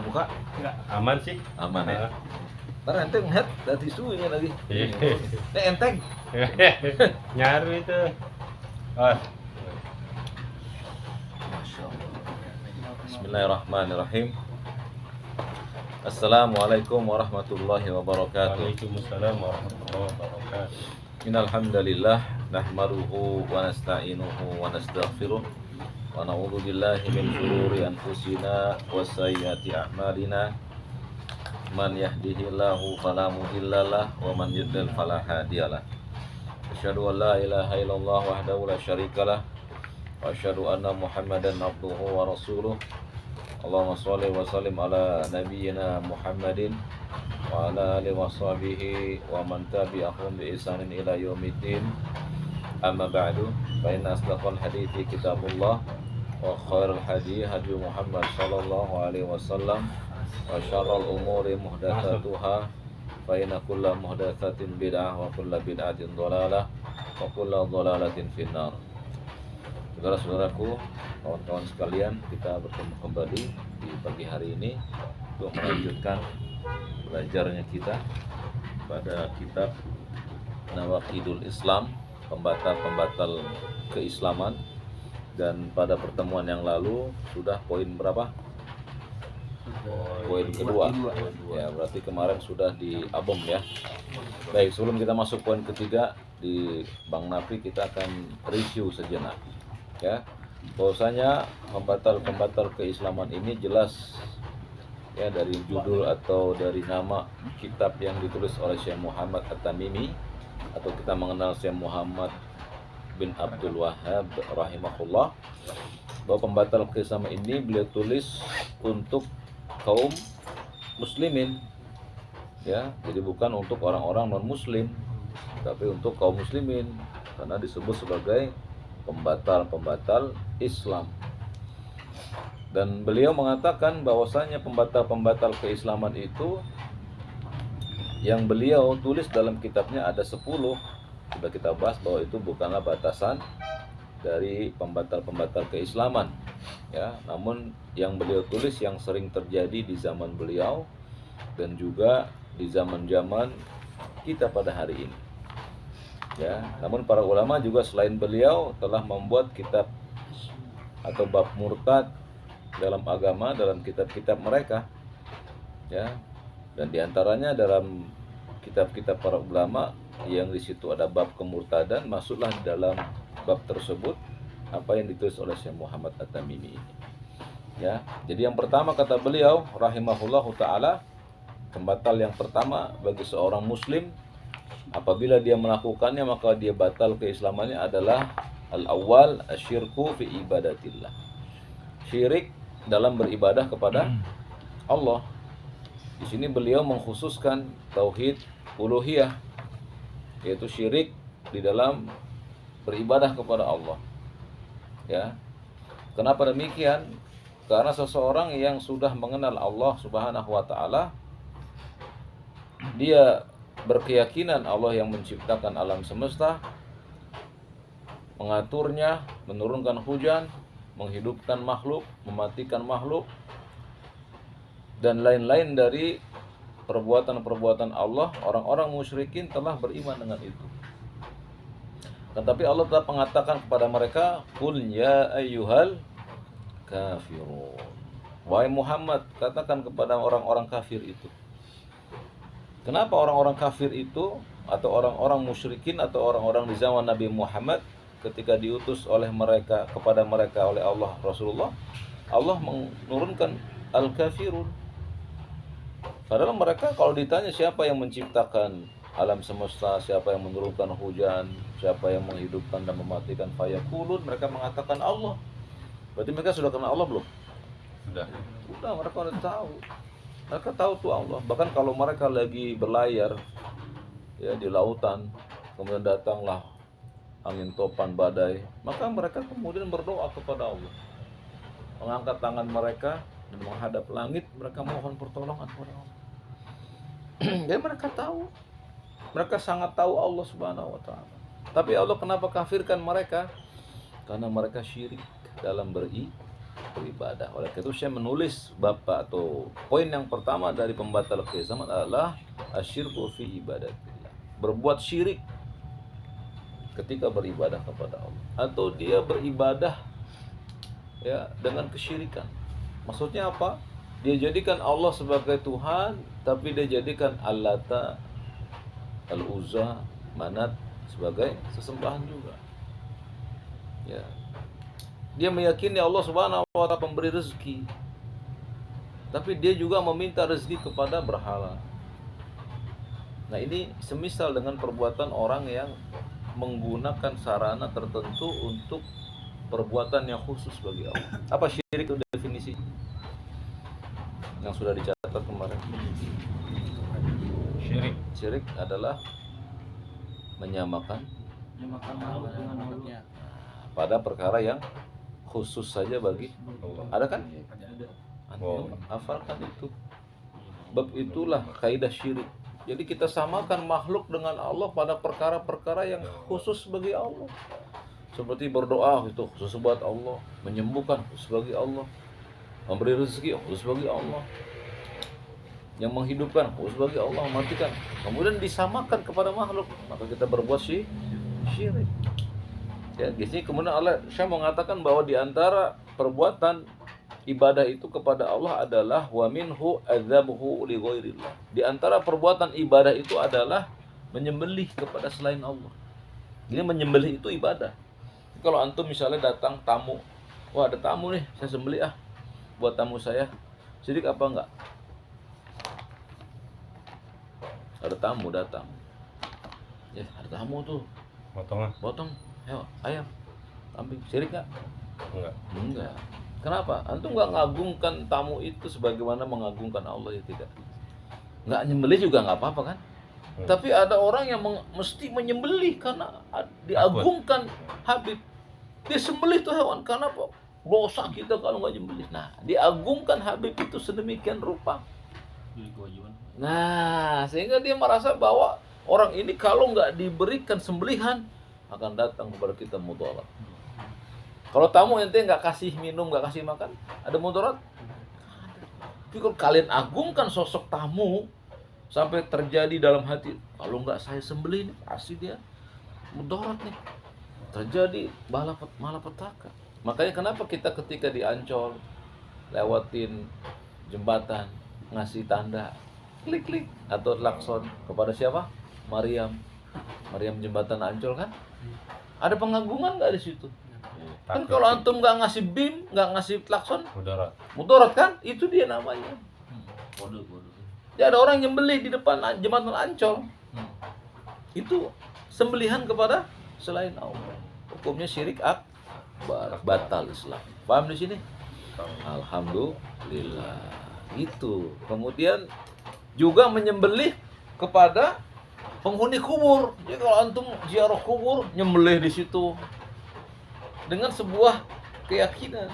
Buka? Enggak, aman sih. Aman ya. Ntar enteng head dari tisunya lagi. Enteng. Nyaru itu. Oh. Masya Allah. Bismillahirrahmanirrahim. Assalamualaikum warahmatullahi wabarakatuh. Waalaikumsalam warahmatullahi wabarakatuh. Innal hamdalillah nahmaduhu wa nasta'inuhu wa nastaghfiruh wa na'udzu billahi min shururi anfusina wa sayyiati a'malina. Man yahdihillahu fala mudhillalah wa man yudlil fala hadiyalah. Asyhadu an la ilaha illallah wahdahu la syarikalah wa asyhadu anna Muhammadan abduhu wa rasuluh. Allahumma shalli wa sallim ala nabiyyina Muhammadin wa ala alihi wa sahbihi wa man tabi'ahum bi ihsanin ila yaumiddin. Amma ba'du, fa inna asdaqal hadithi kitabullah wa khairul hadi hadi Muhammad sallallahu alaihi wasallam wa syarrul umuri muhdatsatuha fa inna kulla muhdatsatin bid'ah wa kulla bid'atin dhalalah wa kulla dhalalatin finnar. Saudara-saudaraku, kawan-kawan sekalian, kita bertemu kembali di pagi hari ini untuk melanjutkan belajarnya kita pada kitab Nawaqidul Islam, pembatal-pembatal keislaman. Dan pada pertemuan yang lalu sudah poin berapa? Poin kedua. Ya, berarti kemarin sudah di abom ya. Baik, sebelum kita masuk poin ketiga di Bang Nafi, kita akan review sejenak. Ya, bahwasanya pembatal-pembatal keislaman ini jelas ya dari judul atau dari nama kitab yang ditulis oleh Syekh Muhammad At-Tamimi, atau kita mengenal Syekh Muhammad bin Abdul Wahhab rahimahullah, bahwa pembatal keislaman ini beliau tulis untuk kaum muslimin ya, jadi bukan untuk orang-orang non muslim tapi untuk kaum muslimin, karena disebut sebagai pembatal-pembatal Islam. Dan beliau mengatakan bahwasanya pembatal-pembatal keislaman itu yang beliau tulis dalam kitabnya ada 10. Sudah kita bahas bahwa itu bukanlah batasan dari pembatal-pembatal keislaman ya, namun yang beliau tulis yang sering terjadi di zaman beliau dan juga di zaman-zaman kita pada hari ini. Ya, namun para ulama juga selain beliau telah membuat kitab atau bab murtad dalam agama dalam kitab-kitab mereka. Ya. Dan diantaranya dalam kitab-kitab para ulama yang di situ ada bab kemurtadan, masuklah di dalam bab tersebut apa yang ditulis oleh Syekh Muhammad At-Tamimi ini. Ya. Jadi yang pertama kata beliau rahimahullahu taala, pembatal yang pertama bagi seorang muslim apabila dia melakukannya maka dia batal keislamannya adalah al-awwal asyirku fi ibadatillah. Syirik dalam beribadah kepada Allah. Di sini beliau mengkhususkan tauhid uluhiyah, yaitu syirik di dalam beribadah kepada Allah. Ya. Kenapa demikian? Karena seseorang yang sudah mengenal Allah Subhanahu wa taala, dia berkeyakinan Allah yang menciptakan alam semesta, mengaturnya, menurunkan hujan, menghidupkan makhluk, mematikan makhluk, dan lain-lain dari perbuatan-perbuatan Allah. Orang-orang musyrikin telah beriman dengan itu. Tetapi Allah telah mengatakan kepada mereka, "Qul ya ayyuhal kafirun." Wahai Muhammad, katakan kepada orang-orang kafir itu. Kenapa orang-orang kafir itu atau orang-orang musyrikin atau orang-orang di zaman Nabi Muhammad ketika diutus oleh mereka kepada mereka oleh Allah Rasulullah, Allah menurunkan al-kafirun. Padahal mereka kalau ditanya siapa yang menciptakan alam semesta, siapa yang menurunkan hujan, siapa yang menghidupkan dan mematikan, fayaqulun, mereka mengatakan Allah. Berarti mereka sudah kenal Allah belum? Sudah, mereka sudah tahu. Mereka tahu tuh Allah. Bahkan kalau mereka lagi berlayar ya di lautan, kemudian datanglah angin topan badai, maka mereka kemudian berdoa kepada Allah, mengangkat tangan mereka dan menghadap langit, mereka mohon pertolongan kepada Allah. Jadi mereka tahu, mereka sangat tahu Allah Subhanahu wa taala. Tapi Allah kenapa kafirkan mereka? Karena mereka syirik dalam beribadah. Oleh karena itu saya menulis bapak atau poin yang pertama dari pembatal keyakinan adalah asyirku fi ibadatillah. Berbuat syirik ketika beribadah kepada Allah, atau dia beribadah ya dengan kesyirikan. Maksudnya apa? Dia jadikan Allah sebagai Tuhan, tapi dia jadikan Al-Lata, Al-Uzza, Manat sebagai sesembahan juga. Ya. Dia meyakini Allah Subhanahu wa taala pemberi rezeki, tapi dia juga meminta rezeki kepada berhala. Nah, ini semisal dengan perbuatan orang yang menggunakan sarana tertentu untuk perbuatan yang khusus bagi Allah. Apa syirik itu definisi yang sudah dicatat kemarin? Syirik adalah menyamakan makhluk dengan makhluknya. pada perkara yang khusus saja bagi ada kan? Ada. Antum hafalkan itu. Bab itulah kaidah syirik. Jadi kita samakan makhluk dengan Allah pada perkara-perkara yang khusus bagi Allah. Seperti berdoa itu khusus buat Allah, menyembuhkan khusus bagi Allah, memberi rezeki khusus bagi Allah, yang menghidupkan khusus bagi Allah, mematikan. Kemudian disamakan kepada makhluk, maka kita berbuat syirik. Ya, di sini kemudian saya mengatakan bahwa di antara perbuatan ibadah itu kepada Allah adalah wa minhu adzabuhu li ghairillah. Di antara perbuatan ibadah itu adalah menyembelih kepada selain Allah. Ini menyembelih itu ibadah. Kalau antum misalnya datang tamu, wah ada tamu nih, saya sembelih buat tamu saya. Syirik apa enggak? Ada tamu datang. Ya, ada tamu tuh. Potong ayam, kambing. Syirik enggak? Enggak. Kenapa? Antum nggak ngagungkan tamu itu sebagaimana mengagungkan Allah, ya tidak. Nggak nyembelih juga nggak apa-apa kan? Tapi ada orang yang mesti menyembelih karena diagungkan Habib. Dia sembelih tuh hewan karena apa? Dosa kita kalau nggak nyembelih. Nah, diagungkan Habib itu sedemikian rupa. Nah, sehingga dia merasa bahwa orang ini kalau nggak diberikan sembelihan akan datang kepada kita mudarat. Kalau tamu ente nggak kasih minum, nggak kasih makan, ada mudarat? Tapi kalau kalian agungkan sosok tamu sampai terjadi dalam hati, kalau nggak saya sembelih, pasti dia mudarat nih. Terjadi malapetaka. Makanya kenapa kita ketika di Ancol lewatin jembatan ngasih tanda klik-klik atau klakson kepada siapa? Maryam jembatan Ancol kan? Ada pengagungan nggak di situ? Kan kalau antum nggak ngasih bim, nggak ngasih klakson, mudarat kan? Itu dia namanya. Ya ada orang nyembelih di depan jembatan Ancol. Itu sembelihan kepada selain Allah. Hukumnya syirik akbar, batal Islam. Paham di sini? Alhamdulillah. Itu. Kemudian juga menyembelih kepada penghuni kubur. Jadi kalau antum ziarah kubur, nyembelih di situ. Dengan sebuah keyakinan,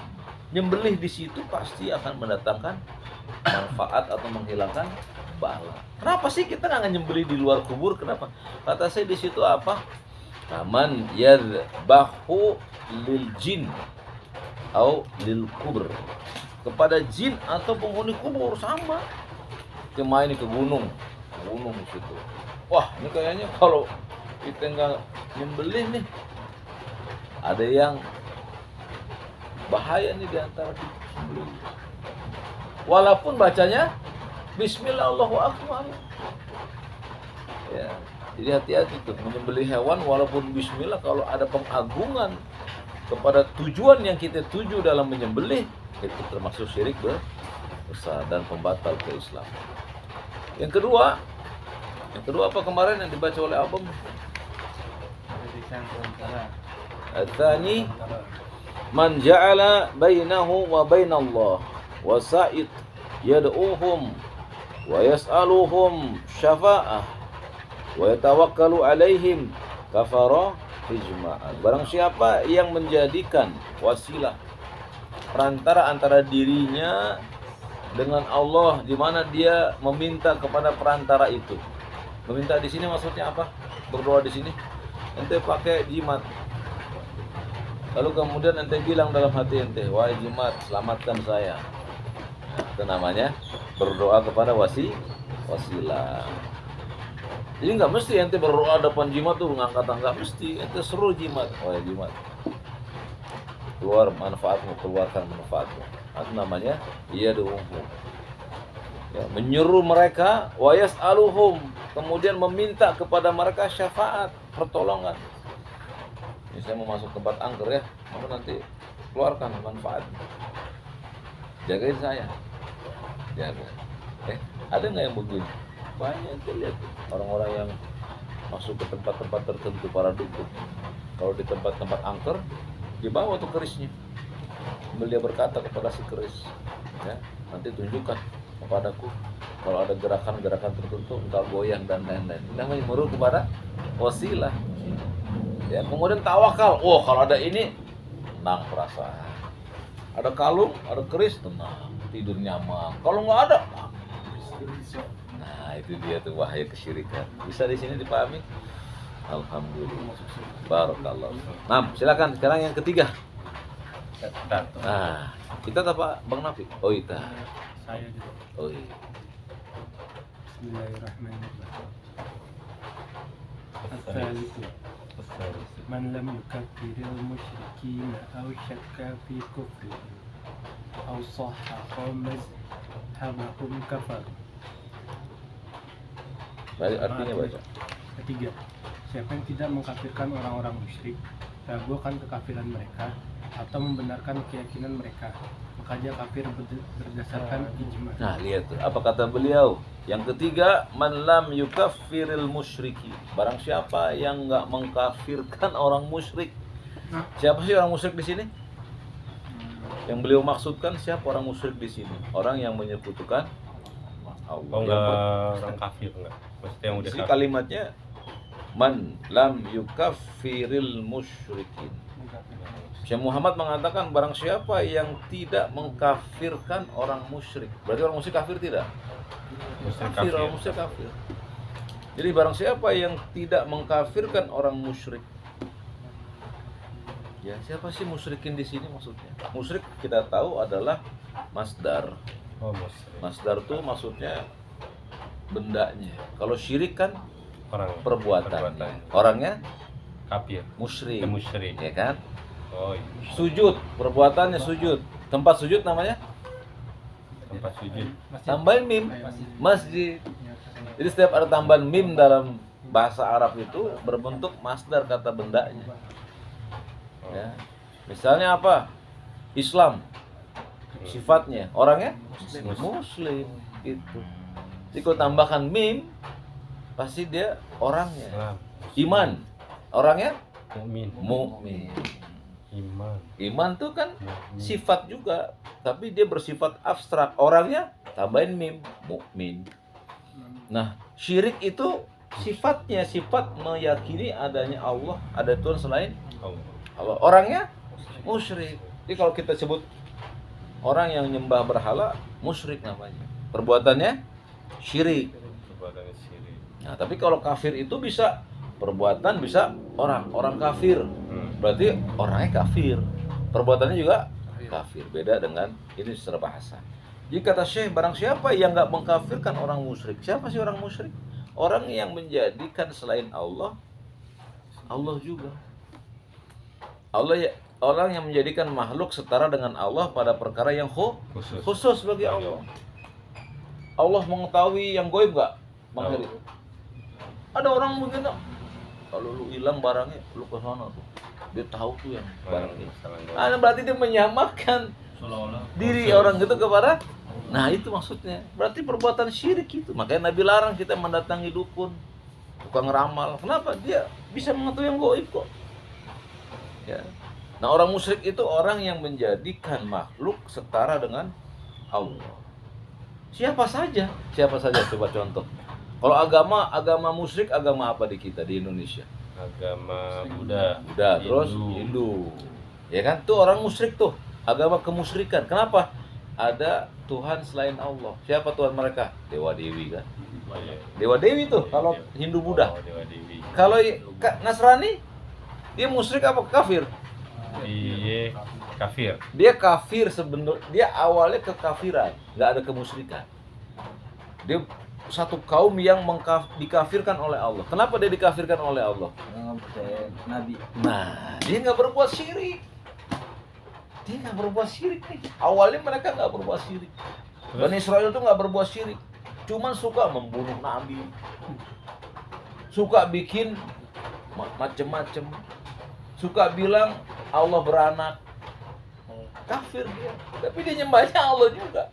nyembelih di situ pasti akan mendatangkan manfaat atau menghilangkan bala. Kenapa sih kita nggak nyembelih di luar kubur? Kenapa? Kata saya di situ apa? Kaman yadbahu lil jin atau lil kubur, kepada jin atau penghuni kubur sama. Kita main ke gunung di situ. Wah, ini kayaknya kalau kita nggak nyembelih nih, ada yang bahaya nih di antara kita. Walaupun bacanya Bismillah Allahu Akbar. Ya, jadi hati-hati tuh menyembelih hewan walaupun Bismillah, kalau ada pengagungan kepada tujuan yang kita tuju dalam menyembelih, itu termasuk syirik besar dan pembatal ke Islam. Yang kedua apa kemarin yang dibaca oleh Abang? Al-thani man ja'ala bainahu wa bainallah wasa'id yad'uhum wa yas'aluhum syafa'ah wa yatawakkalu alaihim kafara ijma'an. Barang siapa yang menjadikan wasilah perantara antara dirinya dengan Allah, di mana dia meminta kepada perantara itu. Meminta di sini maksudnya apa? Berdoa di sini ente pakai jimat. Lalu kemudian ente bilang dalam hati ente, wahai jimat, selamatkan saya. Nah, itu namanya berdoa kepada wasilah. Jadi nggak mesti ente berdoa depan jimat tuh ngangkat nggak mesti. Ente seru jimat, wahai jimat, keluar manfaatmu, keluarkan manfaatmu. Itu namanya yad'uhum. Ya, menyuruh mereka, wa yas'aluhum, kemudian meminta kepada mereka syafaat, pertolongan. Ini saya mau masuk tempat angker ya, maka nanti keluarkan manfaat. Jagain saya. Jaga. Ada nggak yang begini? Banyak kita lihat orang-orang yang masuk ke tempat-tempat tertentu, para dukun. Kalau di tempat-tempat angker, dibawa tuh kerisnya. Kemudian dia berkata kepada si keris, ya, nanti tunjukkan kepadaku kalau ada gerakan-gerakan tertentu engkau goyang dan lain-lain. Namanya merujuk kepada wasilah. Ya, kemudian tawakal. Oh, kalau ada ini tenang perasaan. Ada kalung, ada keris, tenang, tidur nyaman. Kalau nggak ada, nah itu dia tuh bahaya kesyirikan. Bisa di sini dipahami? Alhamdulillah. Barakallah. Nah, silakan sekarang yang ketiga. Nah, kita apa Bang Nafi? Oh, kita. Saya juga. Oh iya. Bismillahirrahmanirrahim. Al-Thalithu Man lam yukaffiril musyrikina aw syakka fi kufrihim aw sahhaha mazhabahum kafar. Baik, artinya baca. Ketiga, siapa yang tidak mengkafirkan orang-orang musyrik, ragu akan kekafiran mereka atau membenarkan keyakinan mereka, maka dia kafir berdasarkan ijma. Nah, lihat tuh, apa kata beliau? Yang ketiga, man lam yukaffiril musyriki. Barang siapa yang enggak mengkafirkan orang musyrik. Siapa sih orang musyrik di sini? Yang beliau maksudkan siapa orang musyrik di sini? Orang yang menyekutukan Allah. Oh, enggak orang kafir enggak? Maksudnya yang udah Jadi kafir. kalimatnya man lam yukaffiril musyrikin. Syekh Muhammad mengatakan barang siapa yang tidak mengkafirkan orang musyrik. Berarti orang musyrik kafir tidak? Kafir, orang musyrik kafir. Jadi barang siapa yang tidak mengkafirkan orang musyrik. Ya, siapa sih musyrikin di sini maksudnya? Musyrik kita tahu adalah masdar. Oh, musyrik. Masdar tuh maksudnya bendanya. Kalau syirik kan Orang perbuatan. Orangnya kafir. musyrik. Musyrik. Ya kan? Oh, iya. Sujud, perbuatannya sujud. Tempat sujud namanya Tempat sujud. tambahin mim, masjid. Jadi setiap ada tambahan mim dalam bahasa Arab itu berbentuk masdar kata bendanya. Ya. Misalnya apa? Islam. Sifatnya, orangnya Muslim gitu. Jadi kalau tambahkan mim, pasti dia orangnya. Islam. Iman, orangnya Mukmin. mukmin. Iman. Iman tuh kan Mukmin. sifat juga, tapi dia bersifat abstrak. Orangnya tambahin mim, mukmin. Nah, syirik itu sifatnya sifat meyakini adanya Allah, ada Tuhan selain Allah. Allah. Orangnya musyrik. Jadi kalau kita sebut orang yang nyembah berhala, musyrik namanya. Perbuatannya syirik. Perbuatan syirik. Nah, tapi kalau kafir itu bisa perbuatan, bisa orang kafir. Berarti orangnya kafir, perbuatannya juga kafir. Beda dengan ini secara bahasa. Jadi kata Syekh, barang siapa yang nggak mengkafirkan orang musyrik. Siapa sih orang musyrik? Orang yang menjadikan selain Allah, Allah juga. Orang yang menjadikan makhluk setara dengan Allah pada perkara yang khusus bagi Allah. Allah mengetahui yang goib nggak, Bang Heri? Ada orang begini, kalau lu hilang barangnya, lu ke sana tuh. Dia tahu tuh yang barangnya. Berarti dia menyamakan diri orang gitu kepada. Nah, itu maksudnya. Berarti perbuatan syirik itu. Makanya Nabi larang kita mendatangi dukun, tukang ramal. Kenapa? Dia bisa mengetahui yang goib kok. Ya. Nah, orang musyrik itu orang yang menjadikan makhluk setara dengan Allah. Siapa saja coba contoh. Kalau agama musyrik, agama apa di kita di Indonesia? Agama Buddha. Terus Hindu. Ya kan? Tuh orang musyrik tuh, agama kemusyrikan. Kenapa? Ada Tuhan selain Allah. Siapa Tuhan mereka? Dewa Dewi kan? Oh, iya. Dewa Dewi tuh kalau Hindu Buddha. Oh, Dewa Dewi. Kalau Nasrani dia musyrik apa kafir? Iya, kafir. Dia kafir sebenarnya, dia awalnya kekafiran, nggak ada kemusyrikan. Dia satu kaum yang dikafirkan oleh Allah. Kenapa dia dikafirkan oleh Allah? Nabi. Nah, dia nggak berbuat syirik. Dia nggak berbuat syirik nih. Awalnya mereka nggak berbuat syirik. Bani Israel itu nggak berbuat syirik. Cuman suka membunuh Nabi. Suka bikin macem-macem. Suka bilang Allah beranak. Kafir dia. Tapi dia nyembahnya Allah juga.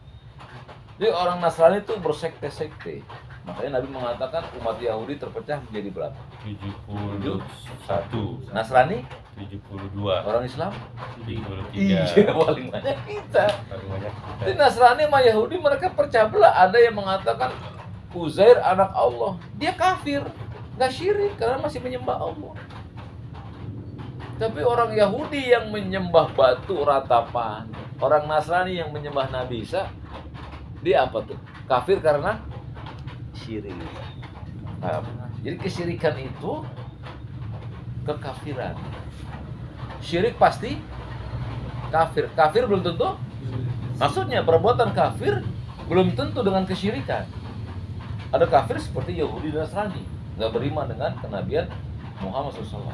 Jadi orang Nasrani itu bersekte-sekte. Makanya Nabi mengatakan umat Yahudi terpecah menjadi berapa? 71. Nasrani? 72. Orang Islam? 73. Iya, paling banyak kita. Paling banyak kita. Jadi Nasrani sama Yahudi mereka pecah belah. Ada yang mengatakan Uzair anak Allah. Dia kafir, nggak syirik karena masih menyembah Allah. Tapi orang Yahudi yang menyembah batu ratapan, orang Nasrani yang menyembah Nabi Isa, dia apa tuh? Kafir karena syirik. Paham? Jadi kesyirikan itu kekafiran. Syirik pasti kafir. Kafir belum tentu. Maksudnya perbuatan kafir belum tentu dengan kesyirikan. Ada kafir seperti Yahudi dan Nasrani, nggak beriman dengan kenabian Muhammad SAW.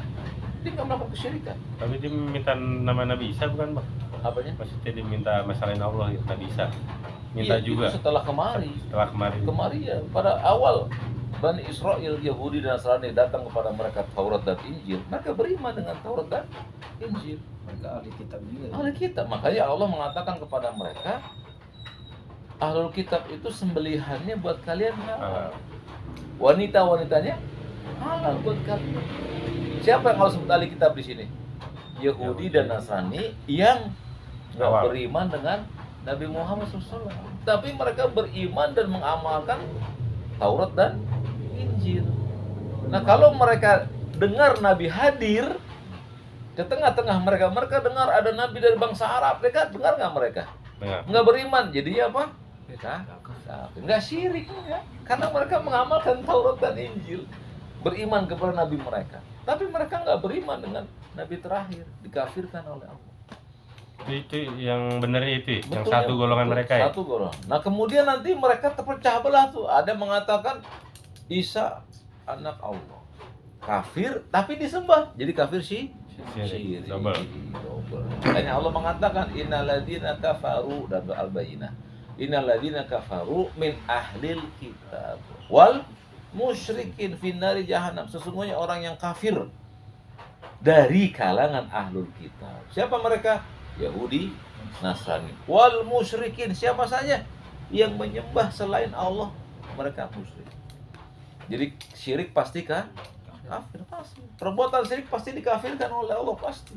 Dia nggak melakukan kesyirikan. Tapi dia minta nama Nabi Isa bukan, Bang? Apanya? Maksudnya dia minta masalahin Allah ya, Nabi Isa. Minta Iya, juga. itu setelah kemari. Setelah kemarin. Kemari ya, pada awal Bani Israel, Yahudi dan Nasrani datang kepada mereka Taurat dan Injil, mereka beriman dengan Taurat dan Injil. Mereka ahli kitab juga. Ahli kitab, makanya Allah mengatakan kepada mereka, ahlul kitab itu sembelihannya buat kalian halal. Wanita-wanitanya halal buat kalian. Siapa yang harus sebut ahli kitab di sini? Yahudi dan Nasrani yang nggak Awal. beriman dengan Nabi Muhammad SAW. Tapi mereka beriman dan mengamalkan Taurat dan Injil. Nah, kalau mereka dengar Nabi hadir ke tengah-tengah mereka, mereka dengar ada Nabi dari bangsa Arab, mereka dengar nggak mereka? Dengar. Nggak beriman, jadinya apa? Kafir. Nggak syirik, enggak. Karena mereka mengamalkan Taurat dan Injil, beriman kepada Nabi mereka. Tapi mereka nggak beriman dengan Nabi terakhir, dikafirkan oleh Allah. Itu yang benar itu, yang Betul, satu golongan betul, mereka ya. Satu golongan. Nah kemudian nanti mereka terpecah belah tuh. Ada yang mengatakan Isa anak Allah, kafir tapi disembah, jadi kafir syirik. Double. Makanya Allah mengatakan innalladzina kafaru dan al-bayyinah. Innalladzina kafaru min ahlil kitab wal musyrikin finnari jahannam. Sesungguhnya orang yang kafir dari kalangan ahlul kitab. Siapa mereka? Yahudi, Nasrani. Wal musyrikin, siapa saja yang menyembah selain Allah, mereka musyrik. Jadi syirik pasti kan? Kafir pasti. Perbuatan syirik pasti dikafirkan oleh Allah pasti.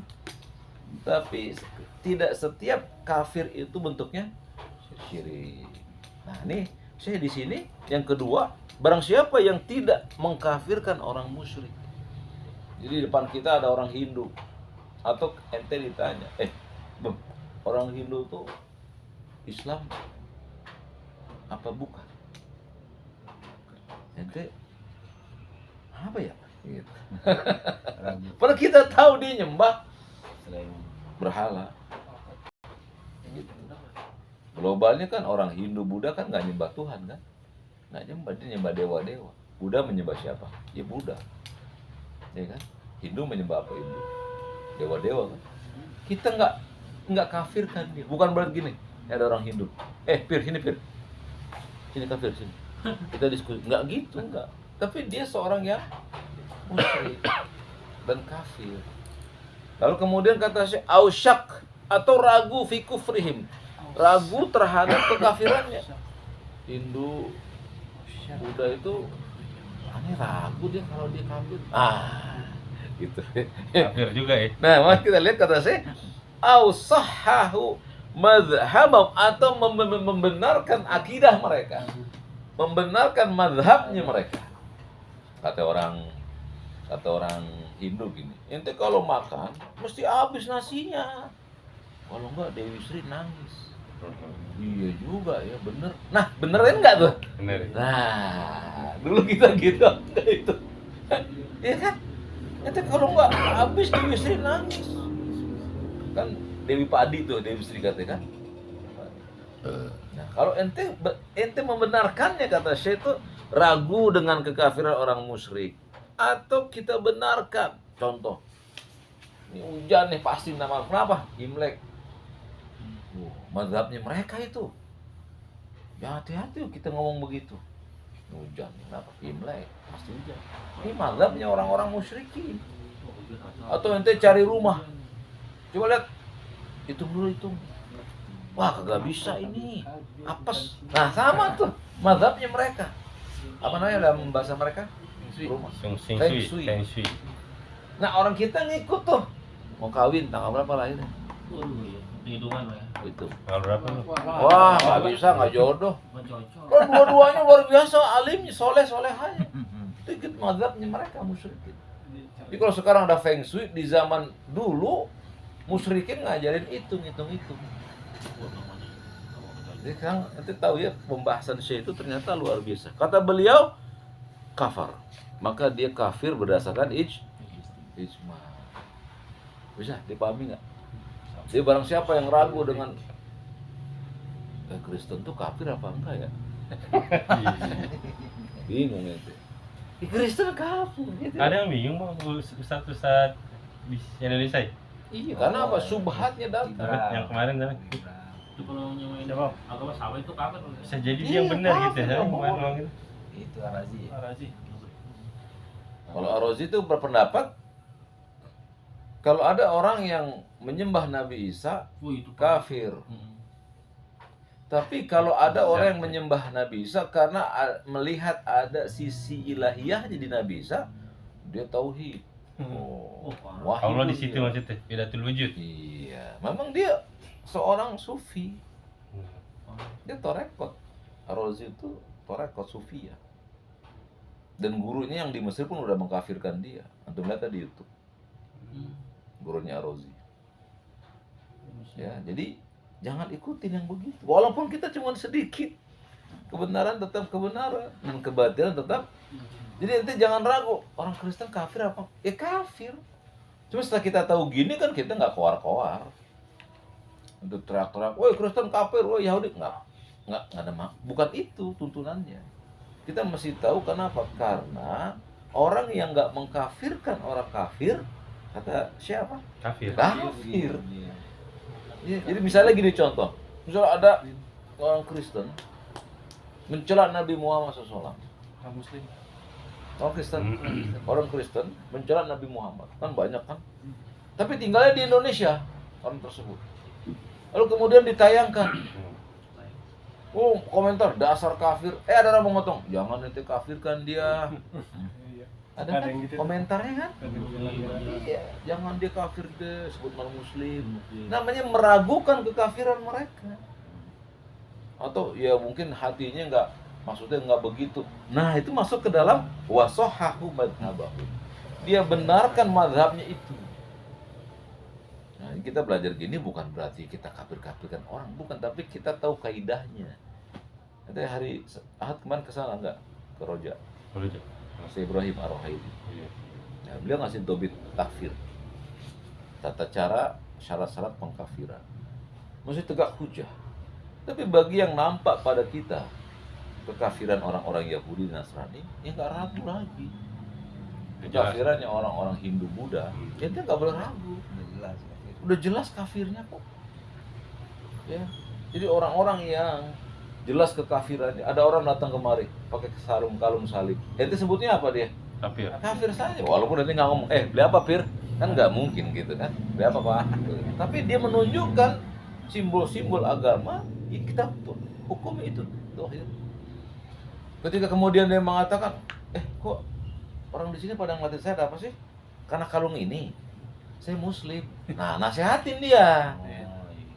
Tapi tidak setiap kafir itu bentuknya syirik. Nah, ini saya di sini yang kedua, barang siapa yang tidak mengkafirkan orang musyrik. Jadi di depan kita ada orang Hindu atau ente ditanya, Bang, orang Hindu tuh Islam apa bukan? Ente apa ya? Gitu. Padahal kita tahu dia nyembah Selain berhala. Gitu. Globalnya kan orang Hindu, Buddha kan nggak nyembah Tuhan kan? Nggak nyembah, dia nyembah dewa-dewa. Buddha menyembah siapa? Ya Buddha. Ya kan? Hindu menyembah apa Hindu? Dewa-dewa kan? Kita nggak kafirkan dia. Bukan berarti gini, ada orang Hindu. Pir, sini Pir. Sini kafir sini. Kita diskusi. Nggak gitu, nggak. Tapi dia seorang yang musyrik dan kafir. Lalu kemudian kata Syekh ausyak atau ragu fi kufrihim. Ragu terhadap kekafirannya. Hindu, Buddha itu aneh, ragu dia kalau dia kafir. Gitu. Kafir juga ya. Nah, mari kita lihat kata Syekh ausahahu madhhabam atau membenarkan akidah mereka. Membenarkan mazhabnya mereka. Kata orang Hindu gini, ente kalau makan mesti habis nasinya, kalau enggak Dewi Sri nangis. Iya juga ya, bener. Nah, benerin enggak tuh? Bener. Nah, dulu kita gitu, enggak itu. Iya kan? Ente kalau enggak habis Dewi Sri nangis. Kan Dewi Padi tuh, Dewi Sri katanya kan. Nah, kalau ente membenarkannya kata Syekh itu ragu dengan kekafiran orang musyrik atau kita benarkan. Contoh, ini hujan nih pasti nama kenapa? Imlek. Mazhabnya mereka itu. Ya hati-hati kita ngomong begitu. Hujan, kenapa? Imlek, pasti hujan. Ini mazhabnya orang-orang musyrikin. Atau ente cari rumah. Coba lihat, hitung dulu hitung. Wah kagak bisa ini, apes. Nah sama tuh mazhabnya mereka. Apa namanya dalam bahasa mereka? Rumah. Feng Shui. Feng Shui. Nah orang kita ngikut tuh. Mau kawin tanggal berapa lahirnya? Hitungan lah ya. Itu. Tanggal berapa lu? Wah nggak bisa, nggak jodoh. Kalau dua-duanya luar biasa, alimnya, soleh-solehanya. Itu ikut mazhabnya mereka musyrikin. Jadi kalau sekarang ada Feng Shui, di zaman dulu musyrikin ngajarin hitung. Jadi sekarang nanti tahu ya pembahasan Syekh itu ternyata luar biasa. Kata beliau kafar, maka dia kafir berdasarkan ijma. Bisa dipahami nggak? Jadi barang siapa yang ragu dengan Kristen tuh kafir apa enggak ya? Bingung itu. Kristen kafir. Gitu. Ada yang bingung bang, Ustadz di Indonesia. Iya, karena apa? Subhatnya datang. Yang kemarin kan. Itu kalau nyewain Coba. agama sama itu kapan? Bisa jadi dia Iya, yang benar gitu kafir ya. dong, Kemarin bohong. doang gitu. Itu Arazi. Arazi. Kalau Ar-Razi itu berpendapat kalau ada orang yang menyembah Nabi Isa Itu kafir. Tapi kalau ada orang yang menyembah Nabi Isa karena melihat ada sisi ilahiyahnya di Nabi Isa, dia tauhid. Oh, wahyu Allah di dia. situ maksudnya, bidatul wujud. Iya, memang dia seorang sufi. Dia torekot. Ar-Razi itu torekot sufi ya. Dan gurunya yang di Mesir pun udah mengkafirkan dia. Antum lihat tadi YouTube. Gurunya Ar-Razi. Ya, jadi jangan ikutin yang begitu. Walaupun kita cuma sedikit, kebenaran tetap kebenaran dan kebatilan tetap. Jadi ente jangan ragu, orang Kristen kafir apa? Ya kafir. Cuma setelah kita tahu gini kan kita nggak koar-koar. Untuk teriak-teriak, woi Kristen kafir, woi Yahudi nggak ada bukan itu tuntunannya. Kita mesti tahu kenapa? Karena orang yang nggak mengkafirkan orang kafir, kata siapa? Kafir. Kafir. Ya, jadi misalnya gini contoh, misalnya ada orang Kristen mencela Nabi Muhammad SAW. Orang Muslim. Orang Kristen mencela Nabi Muhammad, kan banyak kan? Tapi tinggalnya di Indonesia orang tersebut. Lalu kemudian ditayangkan, oh komentar dasar kafir. Ada orang mengotong, jangan nanti kafirkan dia. Ada kan yang gitu. komentarnya kan? Iya, jangan dia kafir deh, sebut non muslim. Namanya meragukan kekafiran mereka. Atau ya mungkin hatinya maksudnya nggak begitu. Nah itu masuk ke dalam wasohahu madhabahu. Dia benarkan madhabnya itu. Nah kita belajar gini bukan berarti kita kafir-kafirkan orang, bukan, tapi kita tahu kaidahnya. Ada hari Ahad kemarin kesana nggak ke Roja? Syekh Ibrahim Ar-Rohaili. Nah, beliau ngasih dobit takfir, tata cara, syarat-syarat pengkafiran. Mesti tegak hujah. Tapi bagi yang nampak pada kita kekafiran orang-orang Yahudi dan Nasrani, ya nggak ragu lagi. Kekafirannya orang-orang Hindu Buddha, ya dia nggak boleh ragu. Udah jelas kafirnya kok. Ya, jadi orang-orang yang jelas kekafirannya. Ada orang datang kemari pakai sarung kalung salib. Ente sebutnya apa dia? Kafir. Kafir saja. Walaupun nanti nggak ngomong, beli apa Pir? Kan nggak mungkin gitu kan. Beli apa Pak? Tapi dia menunjukkan simbol-simbol agama. Ya kita hukum itu. Dohir. Ketika kemudian dia mengatakan, kok orang di sini pada ngeliatin saya ada apa sih? Karena kalung ini. Saya Muslim. Nah, nasihatin dia.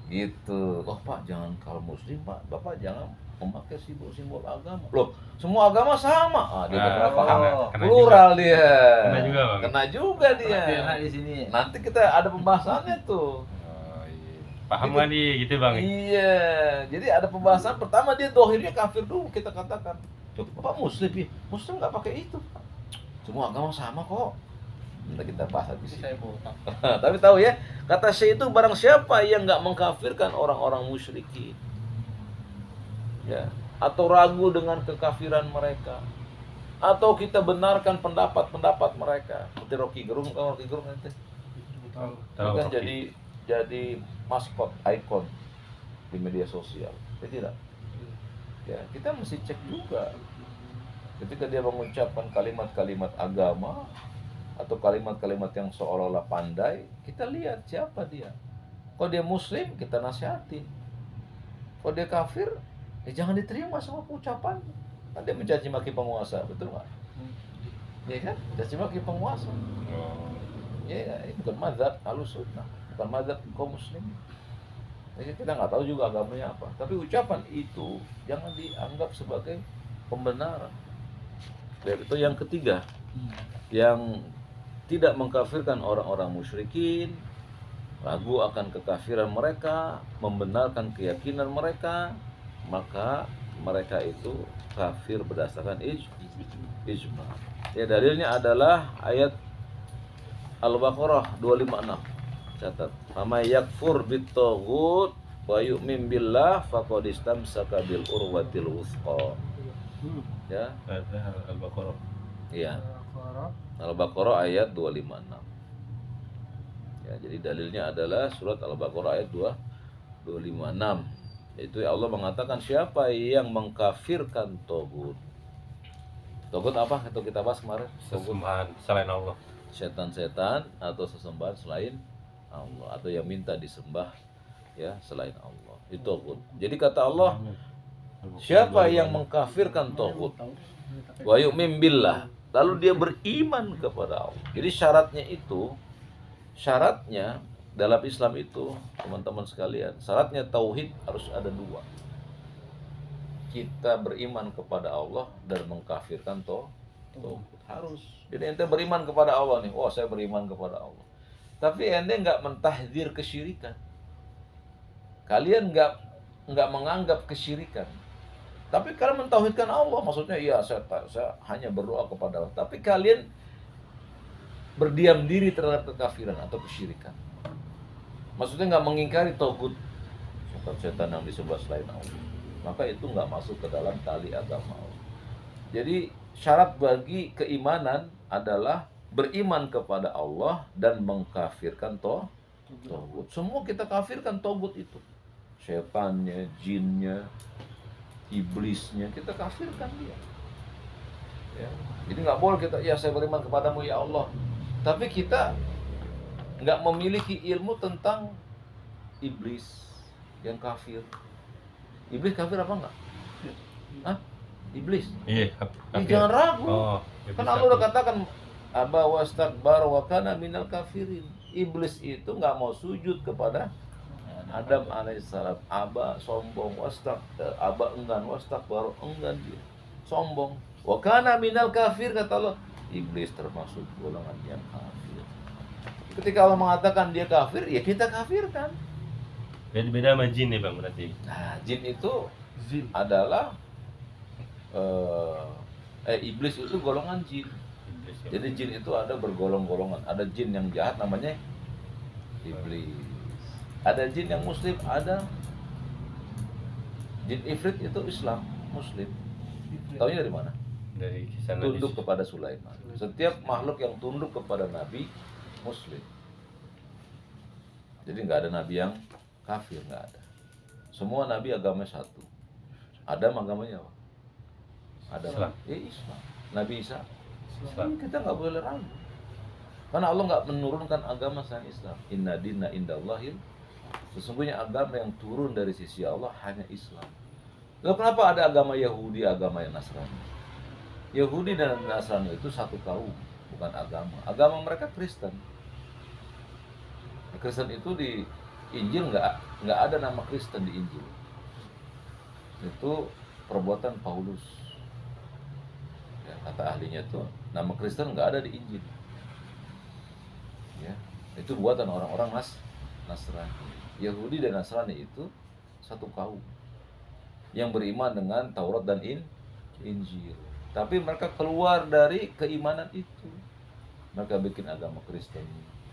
Gitu. Oh Pak, jangan kalau Muslim Pak, Bapak jangan memakai simbol-simbol agama. Loh, semua agama sama. Dia Nah, paham. kena Plural dia. Kena juga, Bang. Kena juga dia. Kena di sini. Nanti kita ada pembahasannya tuh. Paham nggak dia gitu bang? Iya. Jadi ada pembahasan pertama dia dohirnya kafir dulu kita katakan. Bapak Muslim ya? Muslim nggak pakai itu. Semua agama sama kok. Nanti kita bahas di sini. Saya botak. Tapi tahu ya, kata Syekh itu barang siapa yang nggak mengkafirkan orang-orang musyrikin, ya, atau ragu dengan kekafiran mereka, atau kita benarkan pendapat-pendapat mereka. Seperti Rocky Gerung, kan Rocky Gerung nanti Tahu kan Rocky. jadi maskot, ikon di media sosial. Ya tidak. Ya, kita mesti cek juga. Ketika dia mengucapkan kalimat-kalimat agama atau kalimat-kalimat yang seolah-olah pandai, kita lihat siapa dia. Kalau dia muslim, kita nasihatin. Kalau dia kafir, ya jangan diterima semua ucapan. Kan dia mencaci maki penguasa, betul nggak? Ya kan? Mencaci maki penguasa. Oh. Ya, ini bukan mazhab Ahlussunnah, bukan mazhab kaum muslim. Jadi kita nggak tahu juga agamanya apa. Tapi ucapan itu jangan dianggap sebagai pembenaran. Dan itu yang ketiga, yang tidak mengkafirkan orang-orang musyrikin, ragu akan kekafiran mereka, membenarkan keyakinan mereka, maka mereka itu kafir berdasarkan ijma. Ya, dalilnya adalah ayat Al-Baqarah 256. Catat. Mama yakfur bitaghut wa yu'min billah faqad istamsaka bil urwatil wuthqa. Ya, Ada Al-Baqarah. iya. Al-Baqarah ayat 256. Ya, jadi dalilnya adalah surat Al-Baqarah ayat 256. Yaitu Allah mengatakan siapa yang mengkafirkan tagut. Tagut apa? Itu kita bahas kemarin. Tagut Sesembahan selain Allah. setan-setan atau sesembahan selain Allah, atau yang minta disembah ya selain Allah. Itu tagut. Jadi kata Allah, siapa yang mengkafirkan tagut wa yu'min billah, lalu dia beriman kepada Allah. Jadi syaratnya dalam Islam itu, teman-teman sekalian, syaratnya tauhid harus ada dua. Kita beriman kepada Allah dan mengkafirkan tagut. Harus. Jadi ente beriman kepada Allah nih, oh saya beriman kepada Allah. Tapi ente nggak mentahdzir kesyirikan. Kalian nggak menganggap kesyirikan. Tapi kalian mentauhidkan Allah, maksudnya iya saya hanya berdoa kepada Allah. Tapi kalian berdiam diri terhadap kekafiran atau kesyirikan. Maksudnya nggak mengingkari tagut, setan yang disembah selain Allah. Maka itu nggak masuk ke dalam tali agama Allah. Jadi syarat bagi keimanan adalah beriman kepada Allah dan mengkafirkan tagut. Semua kita kafirkan tagut itu. Setannya, jinnya, iblisnya, kita kafirkan dia. Ya. Jadi nggak boleh kita, ya saya beriman kepadamu ya Allah. Tapi kita nggak memiliki ilmu tentang iblis yang kafir. Iblis kafir apa enggak? Hah? Iblis? Iya, Jangan ragu. Oh, Kan Allah udah katakan aba wastakbar wa kana minal kafirin. Iblis itu nggak mau sujud kepada Adam alaihissalam. Aba sombong, aba enggan, wastakbar enggan dia. Sombong. Wa kana minal kafir, kata Allah. Iblis termasuk golongan yang kafir. Ketika Allah mengatakan dia kafir, ya kita kafirkan. Beda sama jin nih Bang berarti. Nah, jin itu Zin. adalah iblis itu golongan jin. Iblis, ya. Jadi jin itu ada bergolong-golongan. Ada jin yang jahat namanya iblis. Ada jin yang muslim, ada jin ifrit itu Islam, muslim. Taunya dari mana? Dari kisah Nabi. Tunduk kepada Sulaiman. Setiap makhluk yang tunduk kepada nabi muslim. Jadi nggak ada nabi yang kafir, nggak ada. Semua nabi agamanya satu. Adam agamanya apa? Adam. Islam. Ya Islam. Nabi Isa. Islam. Ini kita nggak boleh ragu. Karena Allah nggak menurunkan agama selain Islam. Inna dina indallahil. Sesungguhnya agama yang turun dari sisi Allah hanya Islam. Lalu kenapa ada agama Yahudi, agama yang Nasrani? Yahudi dan Nasrani itu satu kaum, bukan agama. Agama mereka Kristen. Kristen itu di Injil nggak ada nama Kristen di Injil. Itu perbuatan Paulus. Ya, kata ahlinya itu nama Kristen nggak ada di Injil. Ya, itu buatan orang-orang Nasrani. Yahudi dan Nasrani itu satu kaum yang beriman dengan Taurat dan Injil. Tapi mereka keluar dari keimanan itu. mereka bikin agama Kristen.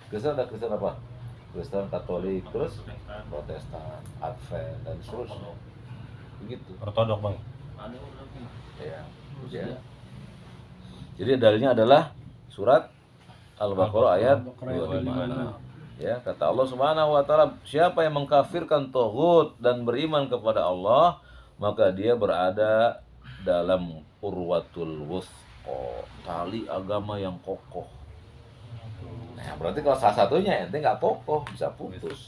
Kristen ada Kristen apa? Kristen Katolik, terus Protestan, Advent dan seterusnya. Begitu. Ortodok bang. Ada orang Ya. Ya. Jadi dalilnya adalah surat Al-Baqarah ayat 25. Ya, kata Allah Subhanahu wa taala, siapa yang mengkafirkan taghut dan beriman kepada Allah, maka dia berada dalam urwatul wuthqa, tali agama yang kokoh. Nah, berarti kalau salah satunya ente nggak kokoh, bisa putus.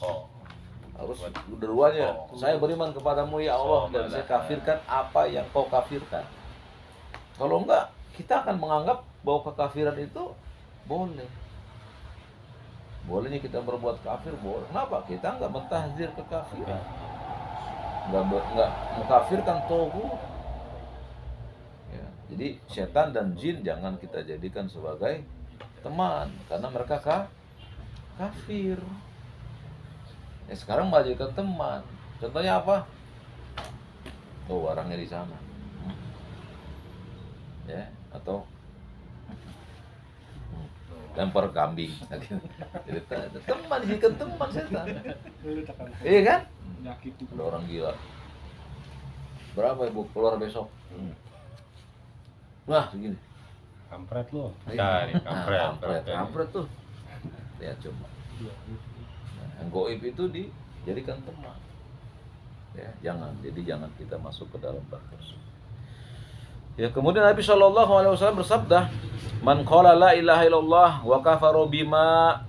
Harus dua-duanya. Saya beriman kepadamu ya Allah dan saya kafirkan apa yang kau kafirkan. Kalau enggak, kita akan menganggap bahwa kekafiran itu boleh. Bolehnya kita berbuat kafir, boleh. Kenapa? Kita enggak mentahzir kekafiran. Enggak mengkafirkan taghut. Ya, jadi setan dan jin jangan kita jadikan sebagai teman karena mereka kafir. Ya, sekarang malah jadikan teman. Contohnya apa? Oh, orangnya di sana. Ya, atau lempar kambing. Jadi teman, jadikan teman setan. Iya kan? Ada orang gila. Berapa ibu keluar besok? Wah, begini. Kampret lu. Iya. Cari kampret. Kampret tuh. Lihat coba. Nah, yang goib itu dijadikan teman. Ya, jangan kita masuk ke dalam bab tersebut. Ya, kemudian Nabi SAW bersabda, "Man qala la ilaha illallah wa kafara bima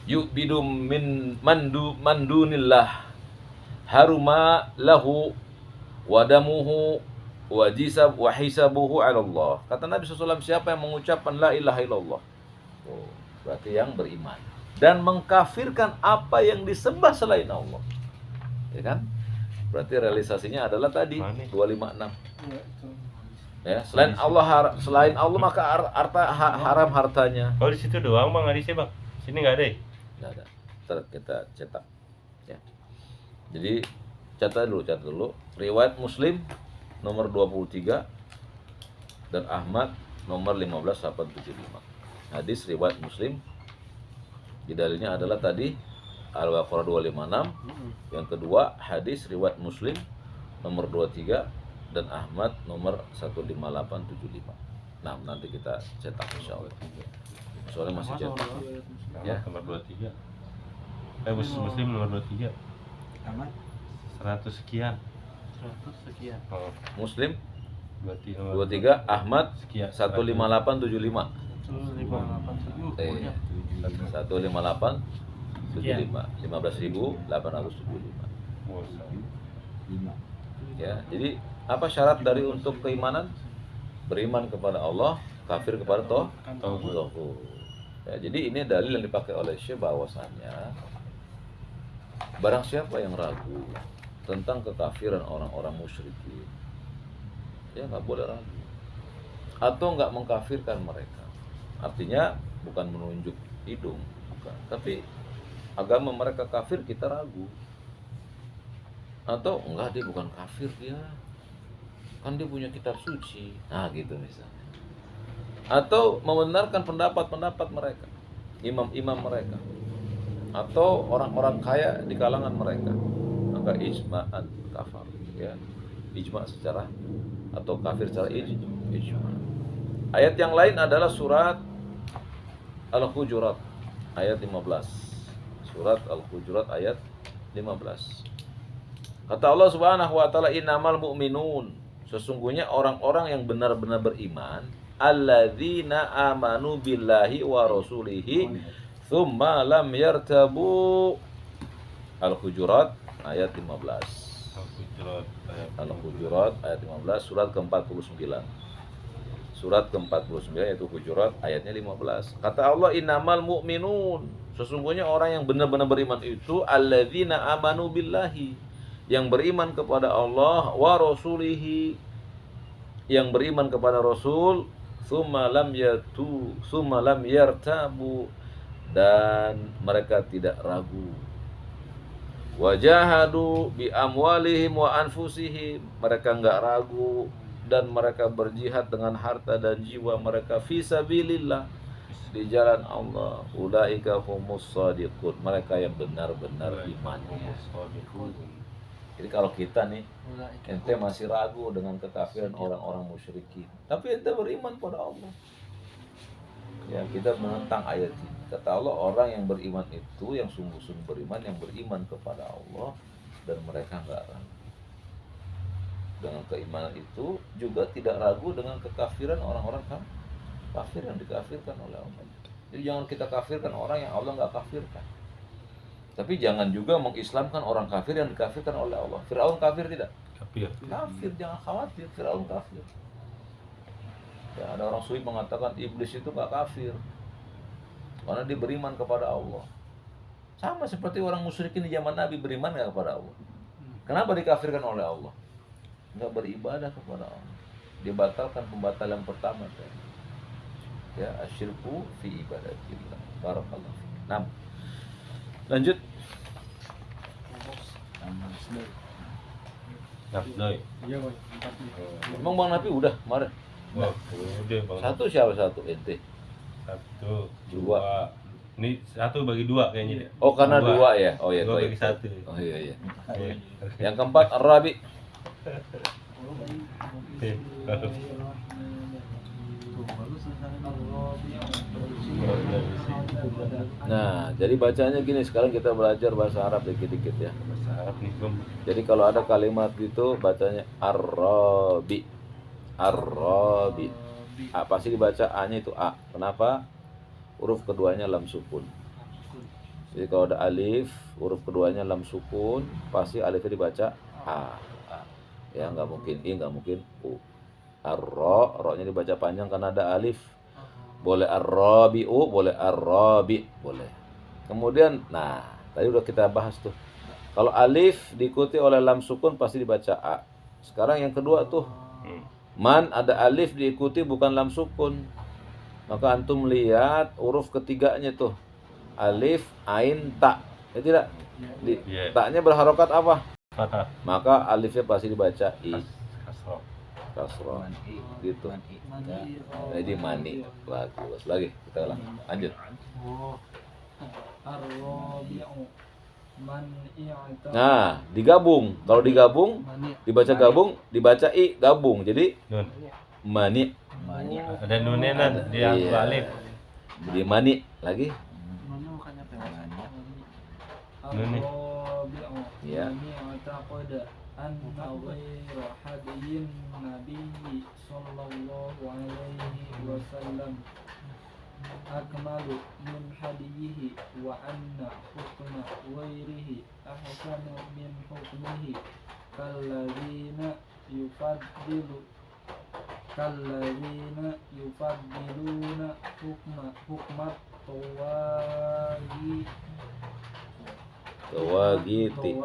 yu'bidu min mandunillah haruma lahu wa damuhu wa hisabuhu 'ala Allah." Kata Nabi SAW, siapa yang mengucapkan la ilaha illallah, berarti yang beriman, dan mengkafirkan apa yang disembah selain Allah. Ya kan? Berarti realisasinya adalah tadi 256. Ya, selain Allah maka haram hartanya. Oh, di situ doang bang, hadisnya bang. Sini nggak ada. Nggak ada. Ntar kita cetak. Ya. Jadi catat dulu. Riwayat Muslim nomor 23 dan Ahmad nomor 15875. Hadis riwayat Muslim. Di dalilnya adalah tadi Al-Baqarah 256. Yang kedua hadis riwayat Muslim nomor 23 dan Ahmad nomor 15875. Nah, nanti kita cetak insyaallah. Soalnya masih cetak. Ya. Nomor 23. Muslim nomor 23. Aman. 100 sekian. 100 sekian. Oh, Muslim 23. 23, Ahmad Sekian. 15875. 158 15875. 15.875. Ya, jadi apa syarat dari untuk keimanan? Beriman kepada Allah, kafir kepada taghut. Ya, jadi ini dalil yang dipakai oleh Syekh bahwasannya barang siapa yang ragu tentang kekafiran orang-orang musyrikin, ya nggak boleh ragu, atau nggak mengkafirkan mereka. Artinya bukan menunjuk hidung, bukan, tapi agama mereka kafir kita ragu, atau enggak dia bukan kafir, dia kan dia punya kitab suci, nah gitu misalnya, atau membenarkan pendapat-pendapat mereka, imam-imam mereka, atau orang-orang kaya di kalangan mereka, maka ijma'an kafar, ya, ijma' secara atau kafir secara ijma'. Ayat yang lain adalah surat Al-Hujurat ayat 15. Surat Al-Hujurat ayat 15. Kata Allah Subhanahu wa taala, innamal mu'minun, sesungguhnya orang-orang yang benar-benar beriman, alladzina amanu billahi wa rasulihi tsumma lam yartabu. Al-Hujurat ayat 15. Al-Hujurat ayat 15, surat ke-49. Surat ke-49 yaitu Hujurat ayatnya 15. Kata Allah, innamal mu'minun, sesungguhnya orang yang benar-benar beriman itu alladzina amanu billahi, yang beriman kepada Allah, wa rasulihi, yang beriman kepada Rasul, tsumma lam yartabu, dan mereka tidak ragu, wajahadu bi amwalihim wa anfusihim, mereka enggak ragu dan mereka berjihad dengan harta dan jiwa mereka fi sabilillah, di jalan Allah, ulaika humus shadiqun, mereka yang benar-benar imannya. Jadi kalau kita nih, ente masih ragu dengan kekafiran orang-orang musyrikin, tapi ente beriman pada Allah. Ya, kita menentang ayat ini. Kata Allah, orang yang beriman itu, yang sungguh-sungguh beriman, yang beriman kepada Allah, dan mereka enggak ragu. Dengan keimanan itu juga tidak ragu dengan kekafiran orang-orang kafir yang dikafirkan oleh Allah. Jadi jangan kita kafirkan orang yang Allah enggak kafirkan. Tapi jangan juga mengislamkan orang kafir yang dikafirkan oleh Allah. Firaun kafir tidak? Kafir. Kafir, jangan khawatir, Firaun kafir. Ya, ada orang sufi mengatakan iblis itu gak kafir karena dia beriman kepada Allah. Sama seperti orang musyrikin di zaman Nabi, beriman gak kepada Allah. Kenapa dikafirkan oleh Allah? Gak beribadah kepada Allah. Dibatalkan pembatalan pertama. Ya, asyirku fi ibadatillah. Barakallahu fiik. Nah, lanjut. Nafdoi. Iya, Boy. 4 nih. Emang Bang Nafi udah kemarin? Wah, udah Bang. Satu siapa satu? Ente? Satu, Dua. dua. Ini satu bagi dua kayaknya. Oh, karena dua ya? Oh ya, Dua baik. bagi satu. Oh iya iya. Iya. Yang keempat Ar-Rabi. Nah, jadi bacanya gini, sekarang kita belajar bahasa Arab dikit-dikit ya. Bahasa Arab nih, Bang. Jadi kalau ada kalimat itu bacanya Ar-Rabi. Ar-Rabi. A, pasti dibaca A-nya itu A. Kenapa? Huruf keduanya lam sukun. Jadi kalau ada alif, huruf keduanya lam sukun, pasti alifnya dibaca A. Ya, nggak mungkin I, nggak mungkin U. Ar-Ra, Ra-nya dibaca panjang karena ada alif. Boleh Ar-Rabi'u, boleh Ar-Rabi, boleh. Kemudian, nah, tadi udah kita bahas tuh. Kalau alif diikuti oleh lam sukun pasti dibaca A. Sekarang yang kedua tuh, man ada alif diikuti bukan lam sukun. Maka antum lihat huruf ketiganya tuh. Alif, ain, ta. Ya tidak? Iya. Ta-nya berharokat apa? Fathah. Maka alifnya pasti dibaca I. Kasroh. Kasroh. Gitu. Jadi mani. Bagus. Lagi kita ulang. Lanjut. Nah, digabung. Kalau digabung, dibaca gabung, dibaca I, gabung. Jadi Nun. mani. Ada nunnya nan di yang Iya. alif. Jadi mani. Lagi. Nun nih. Ya. anna ghayra hadiyin nabiyyi sallallahu alaihi wasallam akmalu min hadiyihi wa anna hukma ghairihi ahsanu min hukmihi kalladzina yufaddiluna hukmat Tawagiti.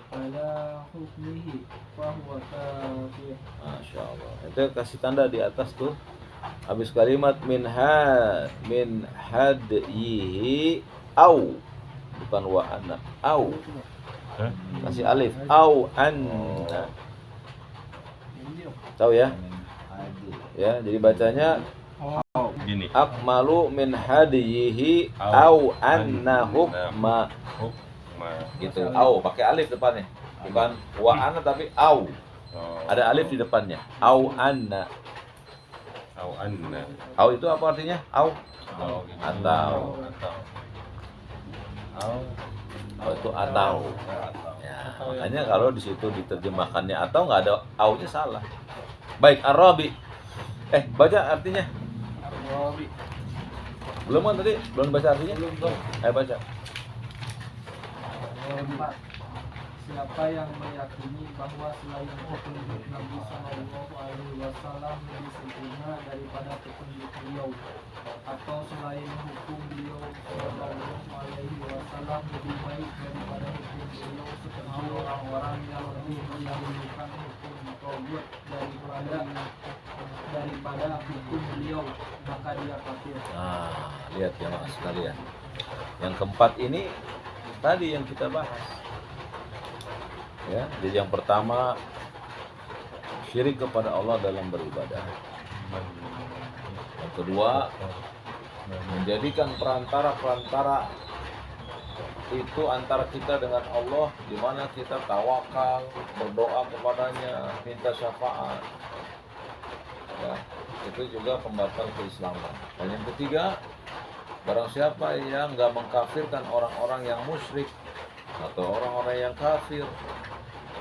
ala hukmihi fahuwa kafir. Masya Allah. Itu kasih tanda di atas tuh. Habis kalimat min hadyihi au, bukan wa anna, au. Hah? Kasih alif au anna. Tahu ya? Ya, jadi bacanya Gini. akmalu min hadyihi au anna hukma. Hukma. Gitu. Au pakai alif depannya. Bukan wa anna tapi au. Oh. Ada alif di depannya. Au anna. Au anna. Au itu apa artinya? Au. Oh, gitu. Atau. Au. Au itu atau. Ya, makanya kalau di situ diterjemahkannya atau nggak ada au-nya salah. Baik, Arabi. Baca artinya. Belum kan tadi? Belum baca artinya? Belum. Ayo baca. Siapa yang meyakini bahwa selain petunjuk Nabi Sallallahu Alaihi Wasallam lebih sempurna daripada petunjuk beliau, atau selain hukum beliau Sallallahu Alaihi Wasallam lebih baik daripada hukum beliau, seperti orang-orang yang lebih mendahulukan hukum Taurat daripada hukum beliau, maka dia kafir. Nah, lihat ya mas sekalian. Yang keempat ini tadi yang kita bahas. Ya, jadi yang pertama syirik kepada Allah dalam beribadah. Yang Kedua, menjadikan perantara-perantara itu antara kita dengan Allah, di mana kita tawakal, berdoa kepadanya, minta syafaat. Ya, itu juga pembatal keislaman. Dan yang ketiga, barang siapa yang nggak mengkafirkan orang-orang yang musyrik atau orang-orang yang kafir,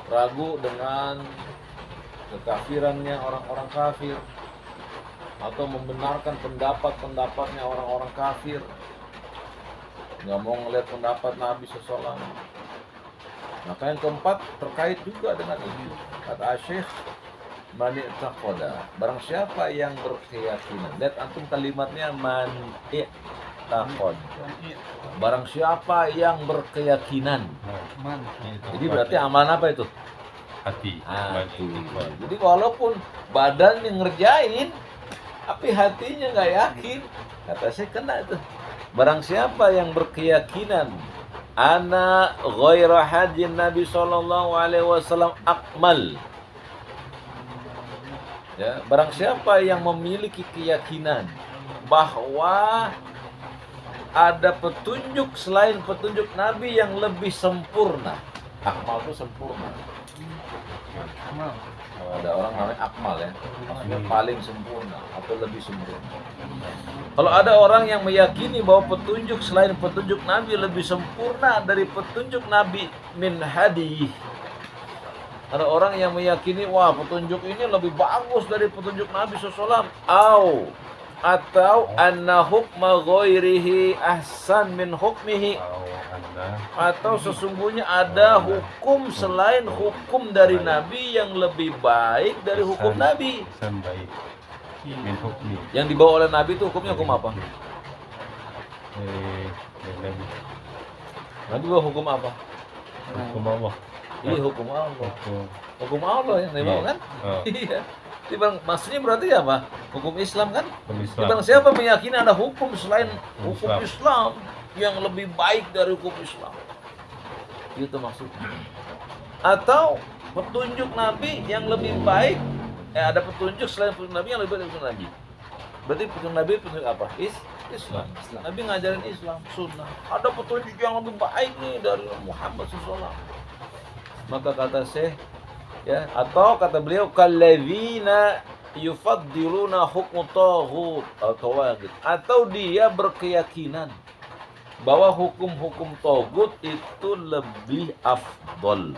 ragu dengan kekafirannya orang-orang kafir, atau membenarkan pendapat-pendapatnya orang-orang kafir, nggak mau ngelihat pendapat Nabi SAW. Maka yang keempat terkait juga dengan ini, kata Syekh, man i'taqada, barang siapa yang berkeyakinan. Lihat antum kalimatnya, man i'taqad, barang siapa yang berkeyakinan. Jadi berarti amalan apa itu? Hati. Jadi walaupun badan yang ngerjain, tapi hatinya nggak yakin, kata saya kena itu. Barang siapa yang berkeyakinan ana ghaira hajin Nabi sallallahu alaihi wasallam akmal. Ya, barang siapa yang memiliki keyakinan bahwa ada petunjuk selain petunjuk Nabi yang lebih sempurna. Akmal itu sempurna. Ada orang namanya akmal ya, maksudnya paling sempurna atau lebih sempurna. Kalau ada orang yang meyakini bahwa petunjuk selain petunjuk Nabi lebih sempurna dari petunjuk Nabi min hadi. Ada orang yang meyakini, wah petunjuk ini lebih bagus dari petunjuk Nabi SAW. Atau anna hukma ghairihi ahsan min hukmihi. Atau sesungguhnya ada hukum selain hukum dari Nabi yang lebih baik dari hukum Nabi. Yang dibawa oleh Nabi itu hukumnya hukum apa? Nabi bawa hukum apa? Hukum Allah. Iya, hukum Allah. Hukum Allah yang dibawa kan? Iya. Maksudnya berarti apa? Hukum Islam kan? Barang siapa meyakini ada hukum selain hukum Islam yang lebih baik dari hukum Islam, itu maksudnya. Atau petunjuk Nabi yang lebih baik, ada petunjuk selain petunjuk Nabi yang lebih baik dari petunjuk Nabi. Berarti petunjuk Nabi petunjuk apa? Islam. Nabi ngajarin Islam, sunnah. Ada petunjuk yang lebih baik nih dari Muhammad SAW. Maka kata Syekh, ya, atau kata beliau, kalladzina yufaddiluna hukmu taghut atau dia berkeyakinan bahwa hukum-hukum taghut itu lebih afdol,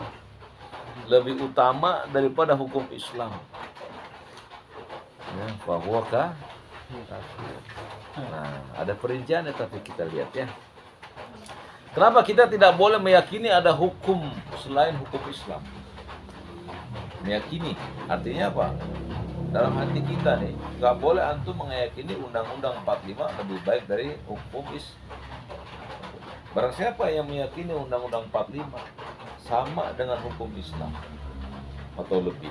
lebih utama daripada hukum Islam. Ya, bahwa nah, ada perinciannya, tapi kita lihat ya. Kenapa kita tidak boleh meyakini ada hukum selain hukum Islam? Meyakini artinya apa? Dalam hati kita nih, nggak boleh antum meyakini Undang-Undang 45 lebih baik dari hukum Islam. Barang siapa yang meyakini Undang-Undang 45 sama dengan hukum Islam atau lebih,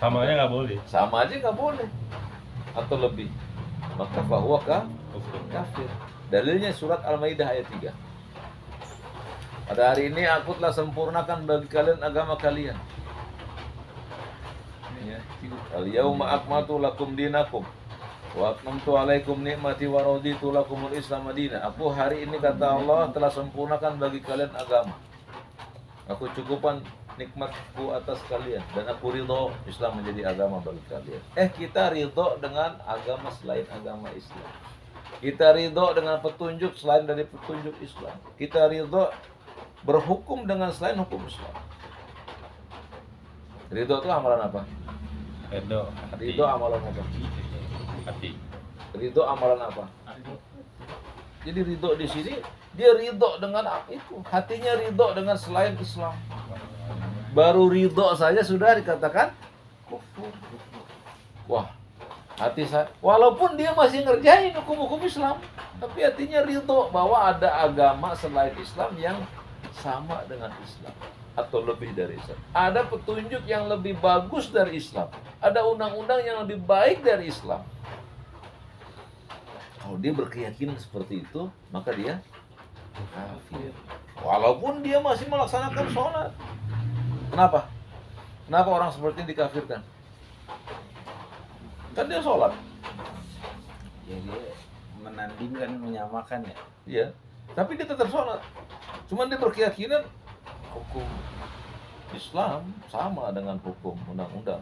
sama aja nggak boleh. Sama aja nggak boleh atau lebih, maka bahwa kafir. Dalilnya surat Al-Maidah ayat 3. Pada hari ini aku telah sempurnakan bagi kalian agama kalian. Ya. Al-yauma akmaltu lakum dinakum wa atmamtu alaikum ni'mati wa raditu lakumul Islam madinah. Aku hari ini, kata Allah, telah sempurnakan bagi kalian agama. Aku cukupkan nikmatku atas kalian dan aku ridho Islam menjadi agama bagi kalian. Kita ridho dengan agama selain agama Islam. Kita ridho dengan petunjuk selain dari petunjuk Islam. Kita ridho berhukum dengan selain hukum Islam. Ridho itu amalan apa? Ridho amalan apa? Hati. Ridho amalan apa? Jadi ridho di sini dia ridho dengan apa itu? Hatinya ridho dengan selain Islam. Baru ridho saja sudah dikatakan kufur. Wah, hati saya, walaupun dia masih ngerjain hukum-hukum Islam, tapi hatinya ridho bahwa ada agama selain Islam yang sama dengan Islam atau lebih dari Islam. Ada petunjuk yang lebih bagus dari Islam. Ada undang-undang yang lebih baik dari Islam. Kalau dia berkeyakinan seperti itu, maka dia kafir. Walaupun dia masih melaksanakan sholat. Kenapa? Kenapa orang seperti ini dikafirkan? Kan dia sholat. Ya dia menandingkan, menyamakan ya. Iya. Tapi dia tetap sholat. Cuman dia berkeyakinan hukum Islam sama dengan hukum undang-undang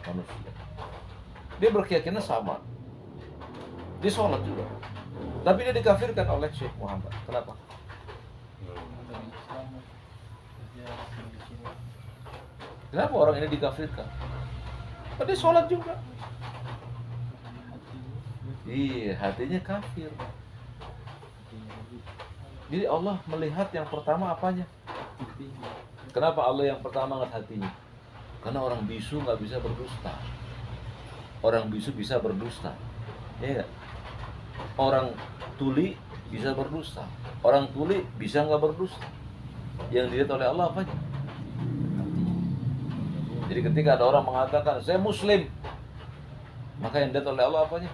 manusia. Dia berkeyakinan sama. Dia sholat juga. Tapi dia dikafirkan oleh Syekh Muhammad. Kenapa? Kenapa orang ini dikafirkan? Kan dia sholat juga. Iya, hatinya kafir. Jadi Allah melihat yang pertama apanya? Kenapa Allah yang pertama ngelihat hatinya? Karena orang bisu nggak bisa berdusta. Orang bisu bisa berdusta. Ya nggak? Orang tuli bisa berdusta. Orang tuli bisa nggak berdusta. Yang dilihat oleh Allah apanya? Jadi ketika ada orang mengatakan saya Muslim, maka yang dilihat oleh Allah apanya?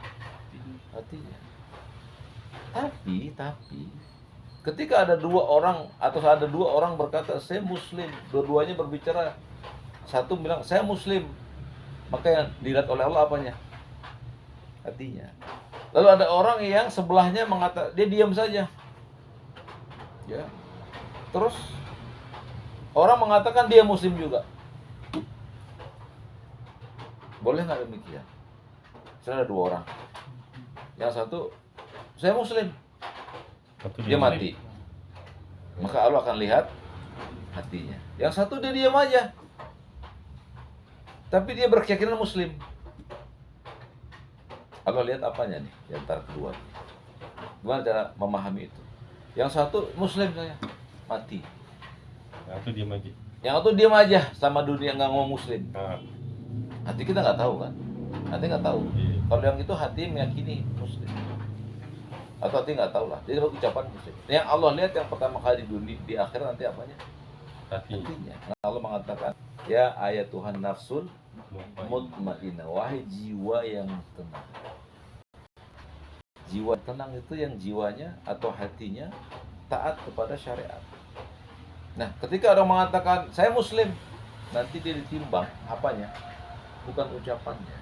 Hatinya. Tapi ketika ada dua orang atau ada dua orang berkata saya Muslim, dua-duanya berbicara, satu bilang saya Muslim, maka yang dilihat oleh Allah apanya? Hatinya. Lalu ada orang yang sebelahnya mengatakan dia diam saja, ya. Terus orang mengatakan dia Muslim juga. Boleh nggak demikian? Misalnya ada dua orang, yang satu saya Muslim, dia mati, maka Allah akan lihat hatinya. Yang satu dia diam aja, tapi dia berkeyakinan Muslim. Allah lihat apanya nih di antara kedua? Gimana cara memahami itu? Yang satu Muslim saya mati, Yang itu diam aja. yang satu diam aja sama dunia nggak ngomong Muslim. Nah, Hati kita nggak tahu kan? Hati nggak tahu. iya. Kalau yang itu hati meyakini Muslim, atau hati nggak tahu lah. Dia ucapan Muslim. Yang Allah lihat yang pertama kali di dunia, di akhirat nanti apanya? Hatinya. Hatinya. Nah, Allah mengatakan, ya ayat Tuhan nafsul mutmainnah, wahai jiwa yang tenang. Jiwa tenang itu yang jiwanya atau hatinya taat kepada syariat. Nah, ketika orang mengatakan saya Muslim, nanti dia ditimbang apanya? Bukan ucapannya.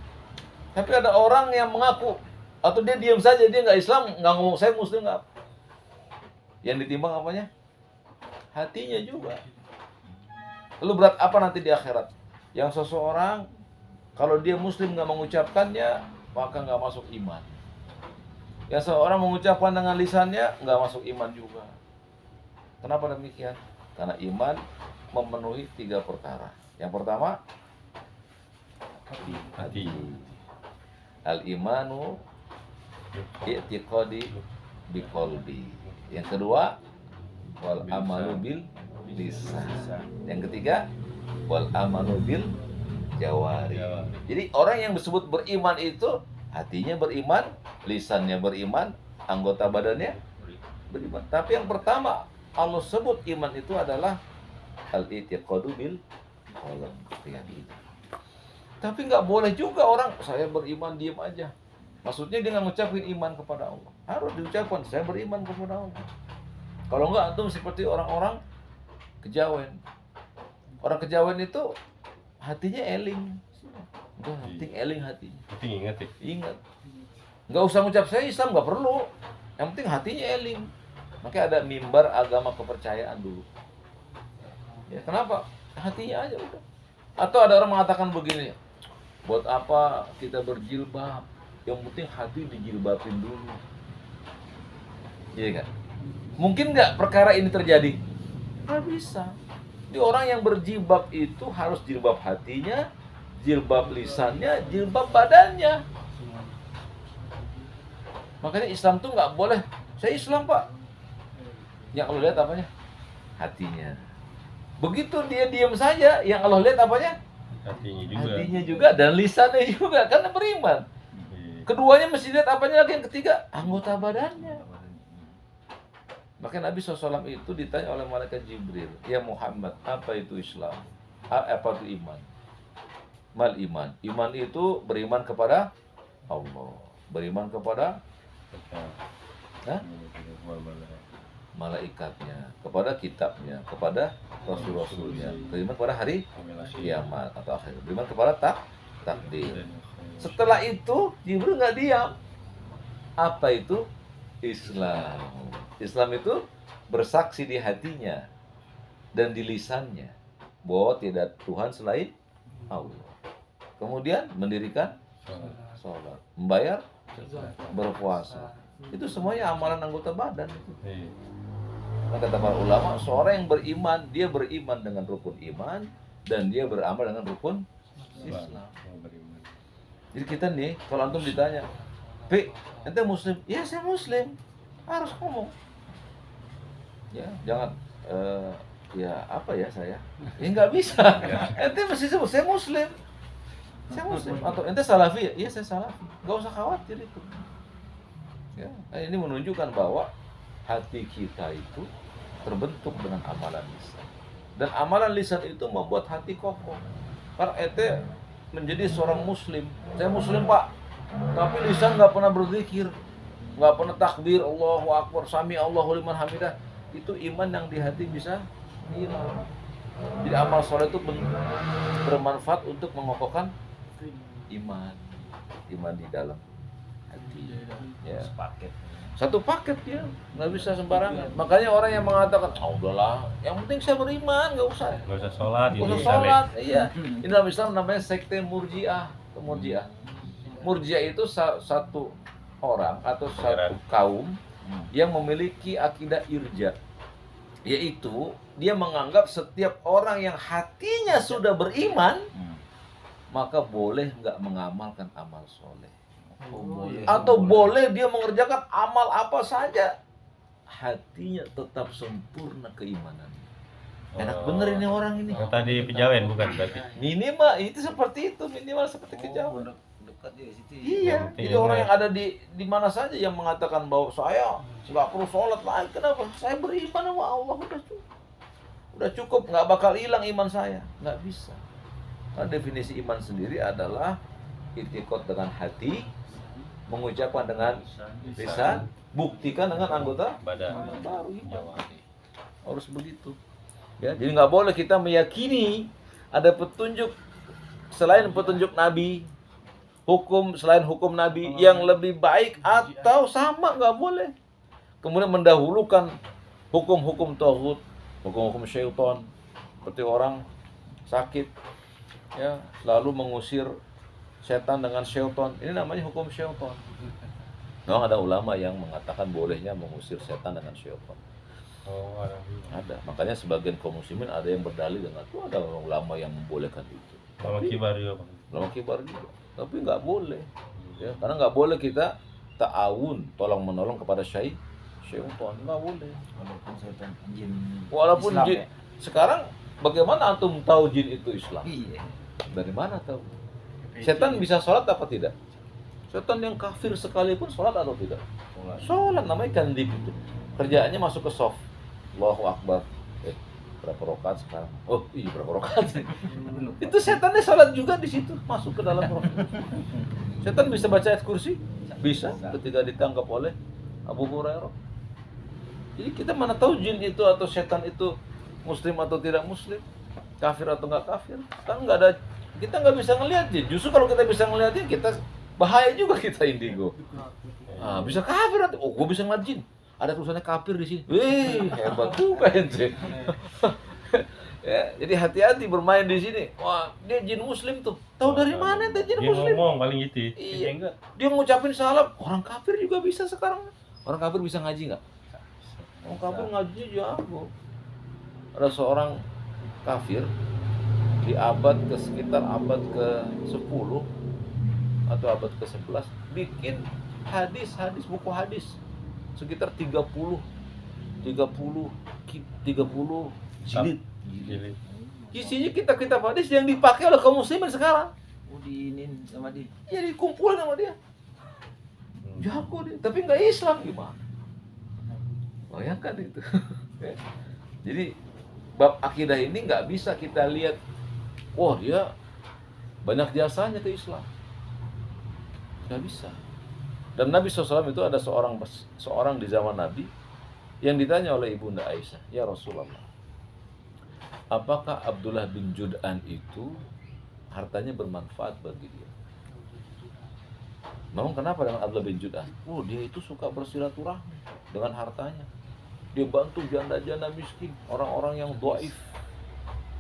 Tapi ada orang yang mengaku atau dia diam saja, dia nggak Islam, nggak ngomong saya Muslim, nggak. Yang ditimbang apanya? Hatinya juga. Lalu berat apa nanti di akhirat? Yang seseorang kalau dia Muslim nggak mengucapkannya, maka nggak masuk iman. Yang seorang mengucapkan dengan lisannya, nggak masuk iman juga. Kenapa demikian? Karena iman memenuhi 3 perkara. Yang pertama, hati. Al-imanu i'tiqadi biqalbi. Yang kedua, wal amalu bil lisan. Yang ketiga, wal amalu bil jawari. Jadi orang yang disebut beriman itu hatinya beriman, lisannya beriman, anggota badannya beriman. Tapi yang pertama Allah sebut iman itu adalah al-i'tiqadu bil qalbi. Tapi nggak boleh juga orang saya beriman diam aja. Maksudnya dia nggak ngucapin iman kepada Allah. Harus diucapkan saya beriman kepada Allah. Kalau enggak antum seperti orang-orang kejawen. Orang kejawen itu hatinya eling. Udah penting eling hatinya. Penting ingat ya. Ingat. Nggak usah ngucap saya Islam, nggak perlu. Yang penting hatinya eling. Makanya ada mimbar agama kepercayaan dulu. Ya kenapa? Hatinya aja udah. Atau ada orang mengatakan begini, buat apa kita berjilbab? Yang penting hati dijilbabin dulu. Iya kan? Mungkin nggak perkara ini terjadi? Nggak bisa. Jadi orang yang berjilbab itu harus jilbab hatinya, jilbab lisannya, jilbab badannya. Makanya Islam tuh nggak boleh. Saya Islam Pak. Yang Allah lihat apanya? Hatinya. Begitu dia diam saja, yang Allah lihat apanya? Hatinya juga. Hatinya juga dan lisannya juga, karena beriman. Keduanya mesti lihat apanya lagi, yang ketiga anggota badannya. Maka Nabi SAW itu ditanya oleh malaikat Jibril, ya Muhammad, apa itu Islam? Apa itu iman? Mal iman. Iman itu beriman kepada Allah, beriman kepada malaikatnya, kepada kitabnya, kepada rasul-rasulnya, beriman kepada hari kiamat atau akhir, beriman kepada takdir. Setelah itu Jibril nggak diam. Apa itu? Islam. Islam itu bersaksi di hatinya dan di lisannya bahwa tidak Tuhan selain Allah. Kemudian mendirikan sholat, membayar, berpuasa. Itu semuanya amalan anggota badan. Iya. Nah, kata para ulama, seorang yang beriman, dia beriman dengan rukun iman dan dia beramal dengan rukun Islam. Jadi kita nih, kalau antum ditanya, "Pi, ente muslim?" "Ya, saya muslim." Harus ngomong. Ya, jangan ya apa ya saya? Ya nggak bisa. Ente mesti sebut saya muslim. Saya muslim atau ente salafi? Iya, saya salafi. Nggak usah khawatir itu. Ya, nah ini menunjukkan bahwa hati kita itu terbentuk dengan amalan lisan. Dan amalan lisan itu membuat hati kokoh. Karena ente menjadi seorang muslim. Saya muslim, Pak. Tapi lisan nggak pernah berzikir, nggak pernah takbir, Allahu Akbar, sami Allahu liman hamidah. Itu iman yang di hati bisa hilang. Jadi amal soleh itu bermanfaat untuk mengokohkan iman di dalam hati. Ya. Satu paket dia, nggak bisa sembarangan. Makanya orang yang mengatakan, "Oh, udahlah, yang penting saya beriman, nggak usah sholat, nggak usah sholat." Iya, ini dalam Islam namanya sekte Murji'ah. Murji'ah itu satu orang atau satu kaum yang memiliki akidah irja, yaitu dia menganggap setiap orang yang hatinya sudah beriman maka boleh nggak mengamalkan amal soleh. Atau boleh dia mengerjakan amal apa saja, hatinya tetap sempurna keimanannya. Enak bener ini orang ini. Yang tadi Kejawen bukan berarti. Minimal itu seperti itu, minimal seperti Kejawen. Dekat di situ. Iya, jadi orang yang ada di mana saja yang mengatakan bahwa saya nggak perlu sholat lagi, kenapa? Saya beriman sama Allah, udah cukup, nggak bakal hilang iman saya, nggak bisa. Nah, definisi iman sendiri adalah i'tiqad dengan hati, mengucapkan dengan lisan, buktikan dengan anggota Badan. baru iman. Harus begitu. Ya, jadi nggak boleh kita meyakini ada petunjuk selain petunjuk Nabi, hukum selain hukum Nabi yang lebih baik atau sama, nggak boleh. Kemudian mendahulukan hukum-hukum tauhid, hukum-hukum syaitan, seperti orang sakit, ya, lalu mengusir setan dengan syaitan. Ini namanya hukum syaitan. Nah, ada ulama yang mengatakan bolehnya mengusir setan dengan syaitan. Oh, Ada. Makanya sebagian kaum muslimin ada yang berdalil dengan itu, ada ulama yang membolehkan itu. Lama kibar juga. Ulama kibar juga. Tapi nggak boleh. Ya, karena nggak boleh kita ta'awun, tolong menolong kepada syaitan. Nggak boleh. Walaupun setan jin. Walaupun Islam, jin. ya? Sekarang bagaimana antum tahu jin itu Islam? Iya. Dari mana tahu? Setan bisa sholat apa tidak? Setan yang kafir sekalipun sholat atau tidak? Sholat, namanya kandib itu. Kerjaannya masuk ke soft. Allahu Akbar. Berapa rakaat sekarang? Oh iya, berapa rakaat? Itu setannya sholat juga di situ, masuk ke dalam roh. Setan bisa baca ayat kursi? Bisa, ketika ditangkap oleh Abu Hurairah. Jadi kita mana tahu jin itu atau setan itu muslim atau tidak muslim, kafir atau nggak kafir? Kan nggak ada, kita nggak bisa ngelihat jin. Justru kalau kita bisa ngeliatin, kita bahaya juga kita indigo. Ah, bisa kafir nanti. Oh, gue bisa ngeliat jin. Ada tulisannya kafir di sini. Wih, hebat juga ente. Ya, jadi hati-hati bermain di sini. Wah, dia jin muslim tuh. Tahu dari mana ente jin Dia muslim? ngomong paling gitu. Iya. Dia ngucapin salam. Orang kafir juga bisa sekarang. Orang kafir bisa ngaji nggak? Orang kafir ngaji jago. Ada seorang kafir di abad ke sekitar abad ke-10 atau abad ke-11 bikin hadis buku hadis sekitar 30 jilid. Isinya kitab-kitab hadis yang dipakai oleh kaum muslimin sekarang. Oh, diinin sama dia. Ya dikumpulin sama dia. Jago dia, tapi nggak Islam gimana? Bayangkan itu. Jadi bab akidah ini nggak bisa kita lihat, wah dia banyak jasanya ke Islam. Nggak bisa. Dan Nabi SAW itu ada seorang di zaman Nabi yang ditanya oleh Ibunda Aisyah, ya Rasulullah, apakah Abdullah bin Jud'an itu hartanya bermanfaat bagi dia? Memang kenapa dengan Abdullah bin Jud'an? Oh, dia itu suka bersilaturahmi dengan hartanya. Dia bantu janda-janda miskin, orang-orang yang dhaif.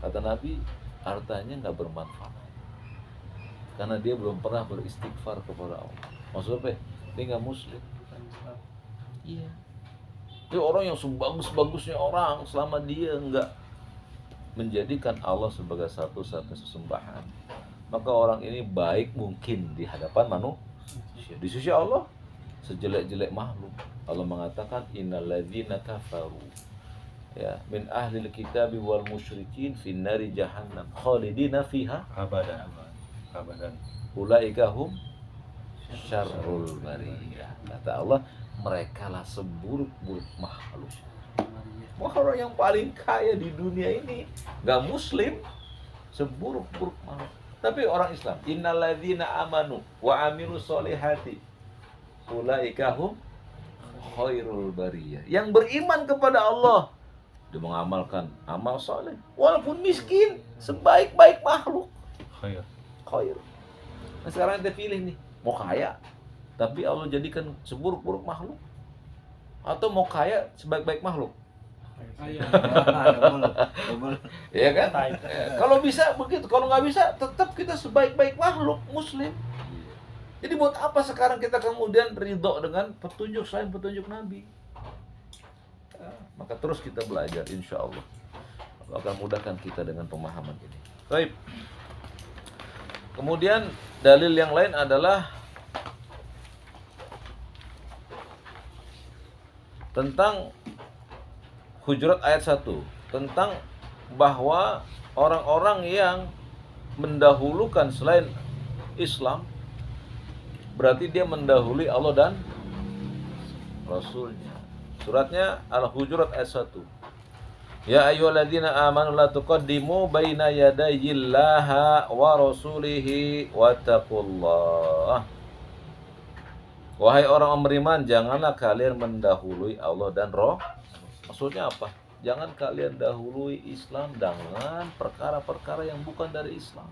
Kata Nabi, hartanya nggak bermanfaat. Karena dia belum pernah beristighfar kepada Allah. Maksudnya apa? Dia nggak muslim. Iya. Dia orang yang sebagus-bagusnya orang, selama dia nggak menjadikan Allah sebagai satu-satunya sesembahan, maka orang ini baik mungkin di hadapan manusia. Di sisi Allah sejelek-jelek makhluk. Allah mengatakan innalladzina kafaru ya min ahlil kitabi wal musyrikin finnari jahannam khalidina fiha abadan ulaika hum syarrul bariyah. Kata Allah, mereka lah seburuk-buruk makhluk. Orang yang paling kaya di dunia ini nggak muslim, seburuk-buruk makhluk. Tapi orang Islam, innalladzina amanu wa amilus solihati ulaika hum khairul bariyah. Yang beriman kepada Allah, dia mengamalkan amal soleh walaupun miskin, sebaik-baik makhluk khair. Nah, sekarang kita pilih nih, mau kaya tapi Allah jadikan seburuk-buruk makhluk, atau mau kaya sebaik-baik makhluk. Ya kan? Kalau bisa begitu, kalau nggak bisa tetap kita sebaik-baik makhluk muslim. Jadi buat apa sekarang kita kemudian ridho dengan petunjuk selain petunjuk Nabi? Maka terus kita belajar, insya Allah akan mudahkan kita dengan pemahaman ini. Baik. Kemudian dalil yang lain adalah tentang Hujurat ayat 1, tentang bahwa orang-orang yang mendahulukan selain Islam berarti dia mendahului Allah dan Rasulnya. Suratnya Al-Hujurat ayat 1. Ya ayyuhalladzina amanu la tuqaddimu baina yadayillahi wa rasulihi wattaqullah. Wahai orang beriman, janganlah kalian mendahului Allah dan Maksudnya apa? Jangan kalian dahului Islam dengan perkara-perkara yang bukan dari Islam.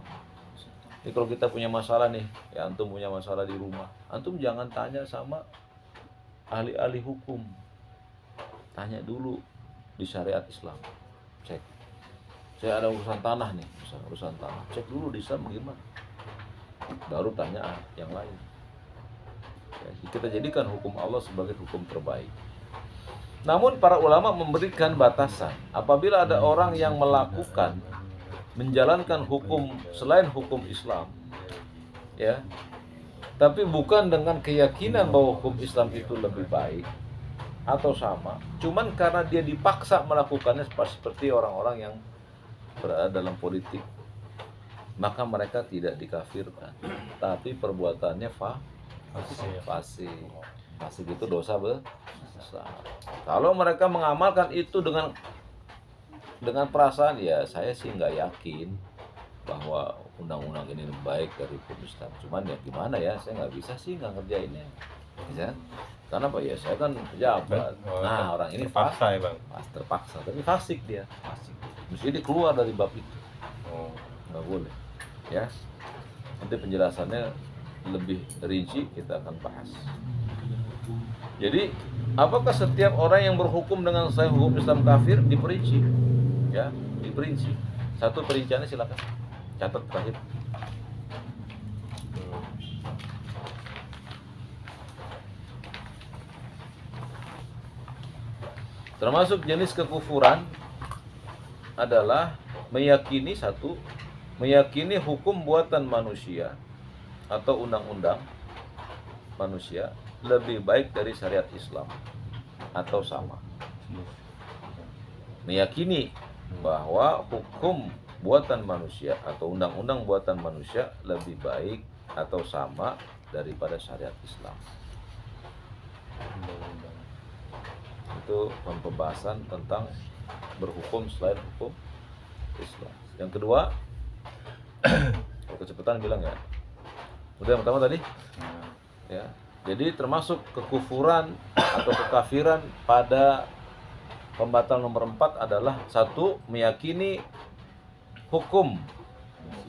Jadi kalau kita punya masalah nih, ya antum punya masalah di rumah, antum jangan tanya sama ahli-ahli hukum. Tanya dulu di syariat Islam. Cek. Saya ada urusan tanah nih, misalnya urusan tanah. Cek dulu di Islam bagaimana. Baru tanya yang lain. Ya, kita jadikan hukum Allah sebagai hukum terbaik. Namun para ulama memberikan batasan. Apabila ada orang yang menjalankan hukum selain hukum Islam, ya, tapi bukan dengan keyakinan bahwa hukum Islam itu lebih baik atau sama, cuman karena dia dipaksa melakukannya seperti orang-orang yang berada dalam politik, maka mereka tidak dikafirkan, tapi perbuatannya fasik. Fasik itu dosa besar. Kalau mereka mengamalkan itu dengan perasaan, ya saya sih nggak yakin bahwa undang-undang ini lebih baik dari hukum Islam. Cuman ya gimana ya, saya nggak bisa sih nggak ngerjainnya, ya. Karena apa ya, saya kan pejabat. Nah, orang ini terpaksa ya bang. Terpaksa, tapi fasik dia. Mesti dia keluar dari bab itu. Nggak boleh, ya. Nanti penjelasannya lebih rinci kita akan bahas. Jadi, apakah setiap orang yang berhukum dengan selain hukum Islam kafir? Diperinci, ya, diperinci. Satu perinciannya silakan catat terakhir. Termasuk jenis kekufuran adalah meyakini hukum buatan manusia atau undang-undang manusia lebih baik dari syariat Islam atau sama. Meyakini bahwa hukum buatan manusia atau undang-undang buatan manusia lebih baik atau sama daripada syariat Islam. Itu pembahasan tentang berhukum selain hukum Islam. Yang kedua, kecepatan bilang ya. Udah yang pertama tadi? Ya. Jadi termasuk kekufuran atau kekafiran pada pembatal nomor 4 adalah 1. Meyakini hukum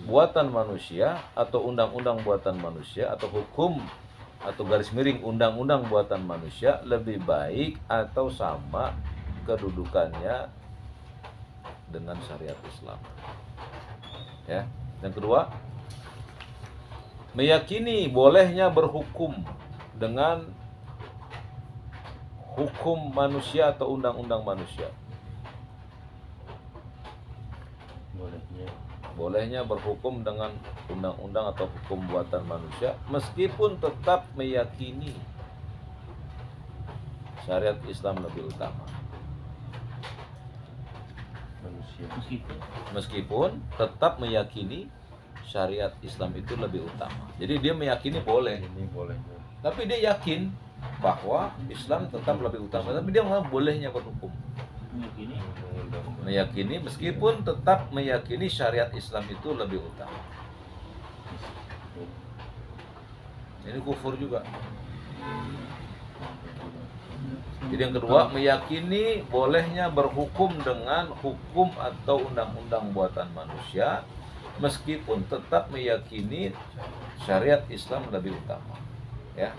buatan manusia atau undang-undang buatan manusia atau hukum atau garis miring undang-undang buatan manusia lebih baik atau sama kedudukannya dengan syariat Islam. Ya. Yang kedua, meyakini bolehnya berhukum dengan hukum manusia atau undang-undang manusia. Bolehnya berhukum dengan undang-undang atau hukum buatan manusia meskipun tetap meyakini syariat Islam lebih utama. Meskipun tetap meyakini syariat Islam itu lebih utama. Jadi dia meyakini boleh. Ini boleh. Tapi dia yakin bahwa Islam tetap lebih utama. Tapi dia malah bolehnya berhukum. Meyakini meskipun tetap meyakini syariat Islam itu lebih utama. Ini kufur juga. Jadi yang kedua, meyakini bolehnya berhukum dengan hukum atau undang-undang buatan manusia meskipun tetap meyakini syariat Islam lebih utama. Ya.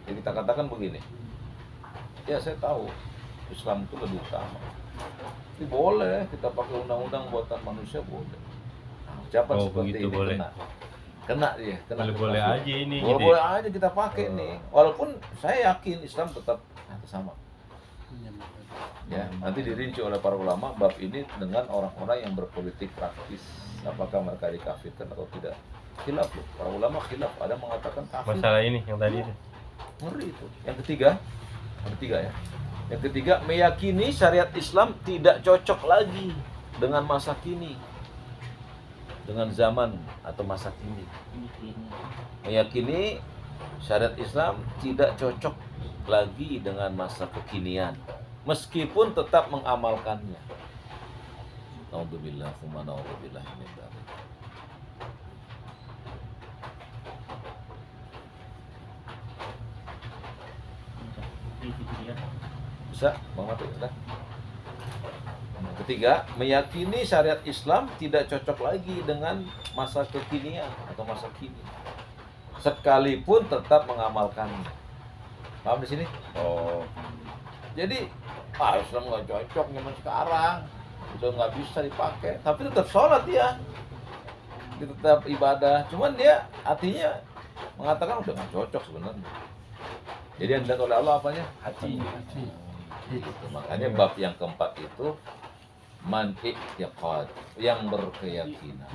Jadi kita katakan begini. Ya, saya tahu Islam itu lebih utama. Tapi boleh kita pakai undang-undang buatan manusia, boleh. Nah, ucapan seperti ini boleh. Kena dia, kena. Boleh aja ini. Boleh, gitu. boleh aja kita pakai nih. Walaupun saya yakin Islam tetap sama. Ya, nanti dirinci oleh para ulama bab ini dengan orang-orang yang berpolitik praktis. Apakah mereka dikafirkan atau tidak? Khilaf loh. Para ulama khilaf. Ada mengatakan kafir. Masalah ini yang tadi itu. Ngeri itu. Yang ketiga ya. Yang ketiga, meyakini syariat Islam tidak cocok lagi dengan masa kini, dengan zaman atau masa kini. Meyakini syariat Islam tidak cocok lagi dengan masa kekinian, meskipun tetap mengamalkannya. Naudzubillah, tsumma naudzubillah min dzalik. Bisa, Bang Mati, udah. Ketiga, meyakini syariat Islam tidak cocok lagi dengan masa kekinian atau masa kini, sekalipun tetap mengamalkannya. Paham di sini? Oh, Jadi, Islam nggak cocok zaman sekarang, udah nggak bisa dipakai, tapi tetap sholat dia, tetap ibadah. Cuman dia artinya mengatakan udah nggak cocok sebenarnya. Jadi yang dilihat oleh Allah apanya? Hati. Gitu. Makanya bab yang keempat itu man-i'tiqad, yang berkeyakinan.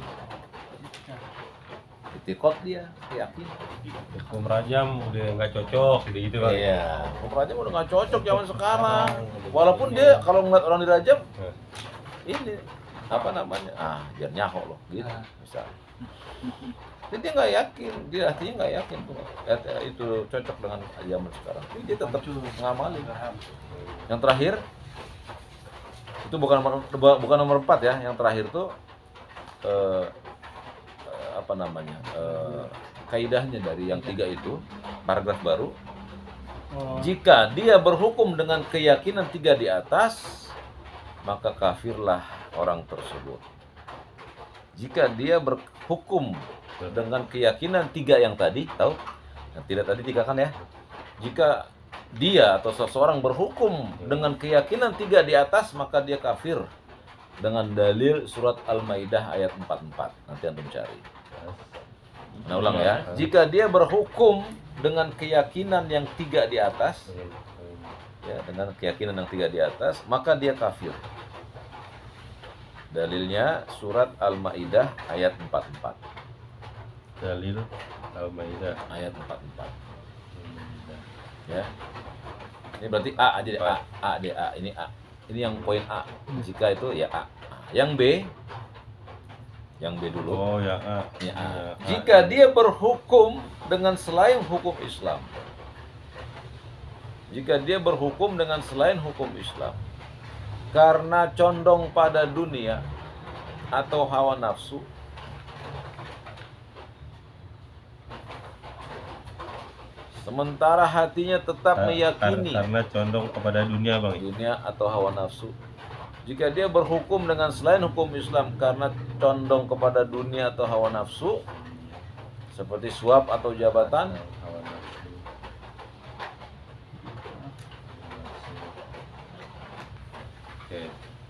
I'tiqad dia keyakinan. hukum rajam udah nggak cocok gitu kan. Iya, hukum rajam udah nggak cocok zaman sekarang. Walaupun dia kalau ngeliat orang dirajam, ini apa namanya? Biar nyaho loh, gitu. Misal. Jadi dia nggak yakin, dia artinya nggak yakin tuh itu cocok dengan zaman sekarang. Tapi dia tetap ngamalin. Yang terakhir itu bukan nomor 4 ya. Yang terakhir tuh apa namanya? Kaidahnya dari yang 3 itu, paragraf baru. Jika dia berhukum dengan keyakinan 3 di atas, maka kafirlah orang tersebut. Jika dia berhukum dengan keyakinan 3 yang tadi, tahu? Yang tidak tadi 3 kan ya? Jika dia atau seseorang berhukum dengan keyakinan 3 di atas, maka dia kafir dengan dalil surat Al-Maidah ayat 44. Nanti antum cari. Nah, ulang ya. Jika dia berhukum dengan keyakinan yang 3 di atas, ya, dengan keyakinan yang 3 di atas, maka dia kafir. Dalilnya surat Al-Maidah ayat 44. Dalil Al-Maidah Ayat 44. Ya. Ini berarti A aja deh, A deh, A. Ini A. Ini yang poin A. Jika itu ya A. Yang B. Yang B dulu. Oh ya A. Ya, A. Ya, A. Jika dia berhukum dengan selain hukum Islam. Jika dia berhukum dengan selain hukum Islam karena condong pada dunia atau hawa nafsu, sementara hatinya tetap meyakini karena condong kepada dunia, Bang. dunia atau hawa nafsu. Jika dia berhukum dengan selain hukum Islam karena condong kepada dunia atau hawa nafsu, seperti suap atau jabatan,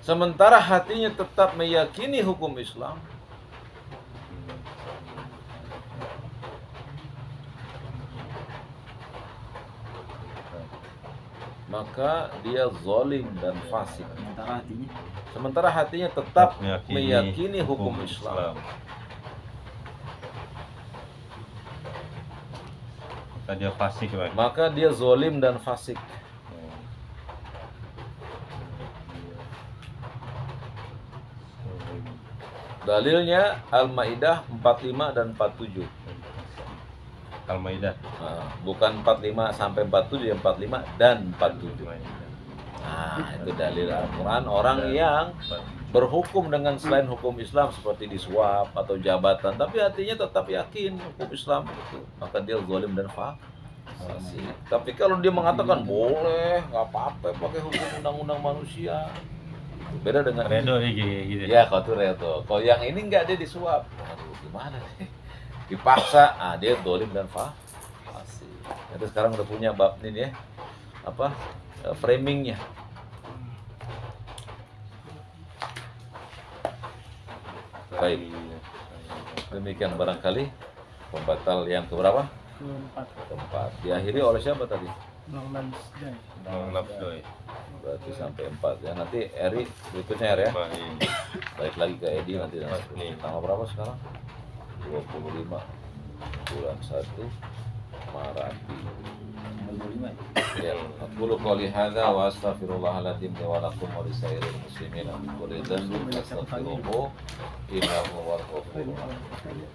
sementara hatinya tetap meyakini hukum Islam, maka dia zalim dan fasik. Sementara hatinya tetap meyakini hukum Islam. Maka dia fasik, Pak. Maka dia zalim dan fasik. Dalilnya Al-Maidah 45 dan 47. Al-Maidah. Nah, bukan 45 sampai 47, ya 45 dan 47. Nah, itu dalil Al-Quran. Orang yang berhukum dengan selain hukum Islam seperti disuap atau jabatan, tapi hatinya tetap yakin hukum Islam itu, maka dia zalim dan fasik. Tapi kalau dia mengatakan boleh, nggak apa-apa pakai hukum undang-undang manusia, beda dengan Redo gitu. ya kalau itu redo. Kalau yang ini nggak, dia disuap. Aduh, gimana nih? Dipaksa, dia zalim dan fasik. Itu sekarang udah punya bab ini ya, apa framingnya. Baik, demikian barangkali pembatal yang keberapa? Keempat. Diakhiri oleh siapa tadi? Bang Nansjai. Bang Nafdoy. Berarti sampai 4 ya. Nanti Eri berikutnya ya. Baik. Balik lagi ke Edi nanti. Nih. Tanggal berapa sekarang? 25 bulan 1 Maret. Ya, aqulu qouli hadza wa astaghfirullahaladzim wa lakum wa lisairil muslimin min kulli dhanbin fastaghfiruhu innahu huwal ghafurur rahim.